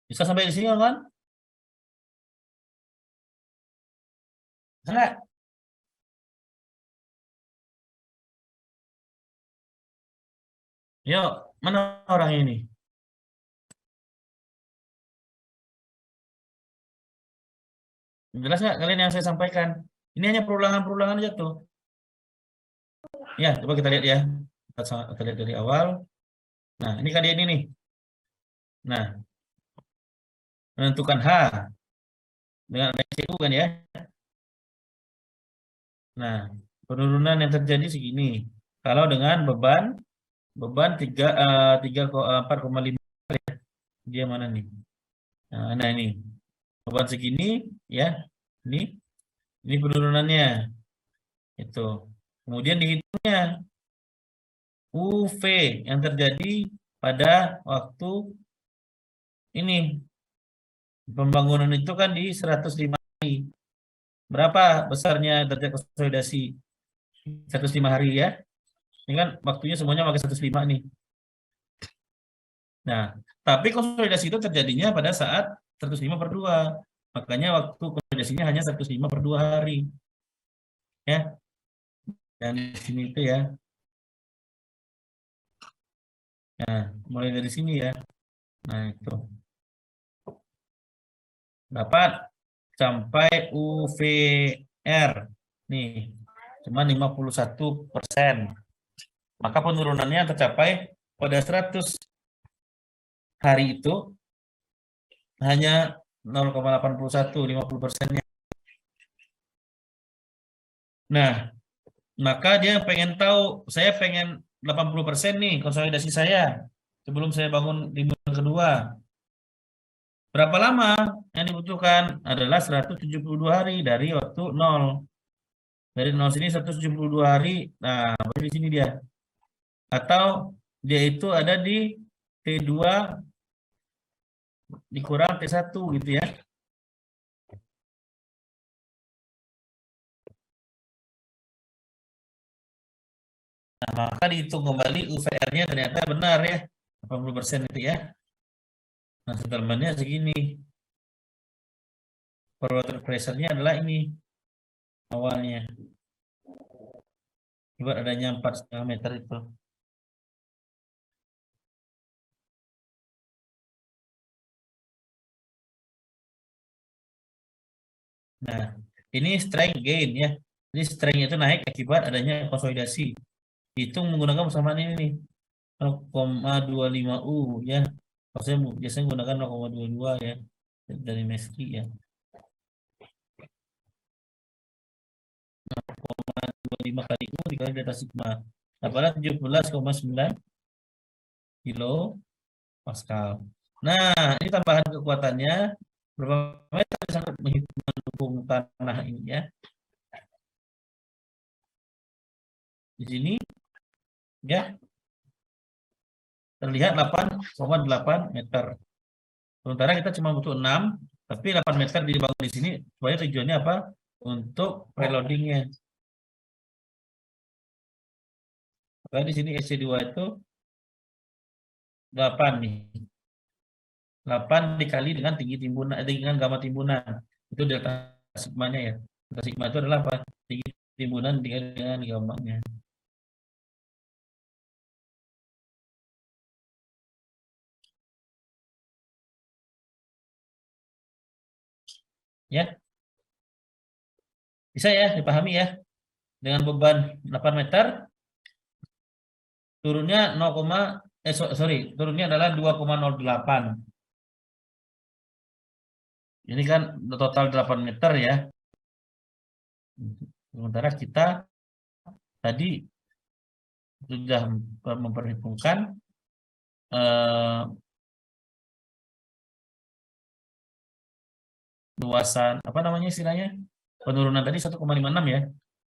Bisa sampai di sini kan? Enggak? Yuk, mana orang ini? Jelas nggak kalian yang saya sampaikan? Ini hanya perulangan-perulangan aja tuh. Ya, coba kita lihat ya. Kita lihat dari awal. Nah, ini kali ini nih. Nah, menentukan H dengan CU kan ya. Nah, penurunan yang terjadi segini. Kalau dengan beban 4,5 ya. Dia mana nih? Nah, ini. Beban segini ya. Ini penurunannya. Itu. Kemudian dihitungnya UV yang terjadi pada waktu ini. Pembangunan itu kan di 105 hari. Berapa besarnya derajat konsolidasi? 105 hari ya. Ini kan waktunya semuanya pakai 105 nih. Nah, tapi konsolidasi itu terjadinya pada saat 105 per 2. Makanya waktu konsolidasinya hanya 105 per 2 hari. Ya. Dan di sini itu ya. Nah, mulai dari sini ya. Nah, itu. Dapat sampai UVR. Nih, cuma 51%. Maka penurunannya tercapai pada 100 hari itu hanya 0,81, 50%-nya. Nah, maka dia pengen tahu, saya pengen 80% nih konsolidasi saya sebelum saya bangun di bulan kedua. Berapa lama yang dibutuhkan? Adalah 172 hari dari waktu 0. Dari 0 sini 172 hari, nah baru di sini dia. Atau dia itu ada di T2 dikurang T1 gitu ya. Nah, maka dihitung kembali UVR-nya ternyata benar ya. 80% itu ya. Nah, settlement-nya segini. Per water pressure-nya adalah ini awalnya. Coba adanya 4,5 meter itu. Nah, ini strength gain ya. Jadi strength itu naik akibat adanya konsolidasi. Hitung menggunakan persamaan ini nih. 0,25 U ya. Maksudnya biasanya menggunakan 0,22 ya. Dari Mesri ya. 0,25 kali U dikali delta sigma. Dapatlah 17,9 kilo Pascal. Nah, ini tambahan kekuatannya berapa meter sangat mendukung tanah ini ya. Di sini ya terlihat 8,8 meter. Sementara kita cuma butuh 6, tapi 8 meter dibangun di sini supaya tujuannya apa? Untuk preloadingnya. Karena di sini SC2 itu 8 nih. 8 dikali dengan tinggi timbunan, dengan gamma timbunan. Itu delta sigmanya ya. Delta sigma itu adalah apa? Tinggi timbunan dikali dengan gammanya. Ya. Bisa ya dipahami ya. Dengan beban 8 meter turunnya turunnya adalah 2,08. Ini kan total 8 meter ya. Sementara kita tadi sudah memperhitungkan luasan apa namanya istilahnya penurunan tadi 1,56 ya.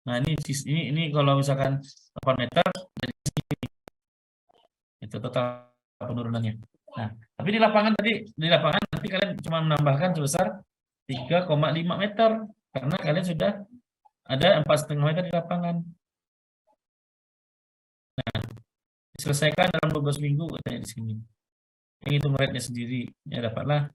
Nah ini kalau misalkan 8 meter dari sini itu total penurunannya. Nah tapi di lapangan nanti kalian cuma menambahkan sebesar 3,5 meter karena kalian sudah ada 4,5 meter di lapangan. Nah diselesaikan dalam 12 minggu katanya di sini. Yang hitung rate-nya sendiri ya dapatlah.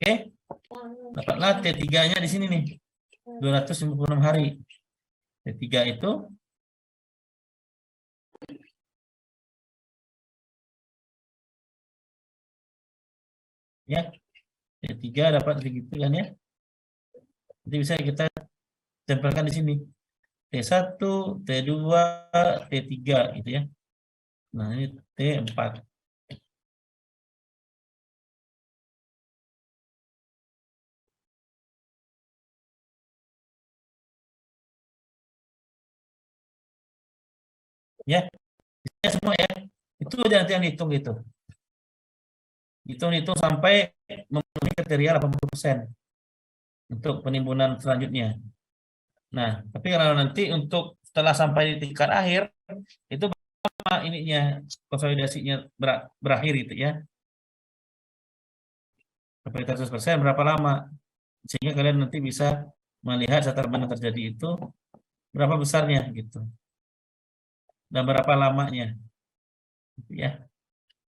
Oke, dapatlah T3-nya di sini nih, 256 hari. T3 itu ya, T3 dapat segitu kan ya. Nanti bisa kita tempelkan di sini. T1, T2, T3 gitu ya. Nah, ini T4. Ya, semua ya. Itu aja nanti yang dihitung gitu. Hitung sampai memenuhi kriteria 80% untuk penimbunan selanjutnya. Nah, tapi kalau nanti untuk setelah sampai di tingkat akhir itu ininya konsolidasinya berakhir gitu ya. Kapasitas 100% berapa lama? Sehingga kalian nanti bisa melihat settlement yang terjadi itu berapa besarnya gitu. Dan berapa lamanya. Gitu ya.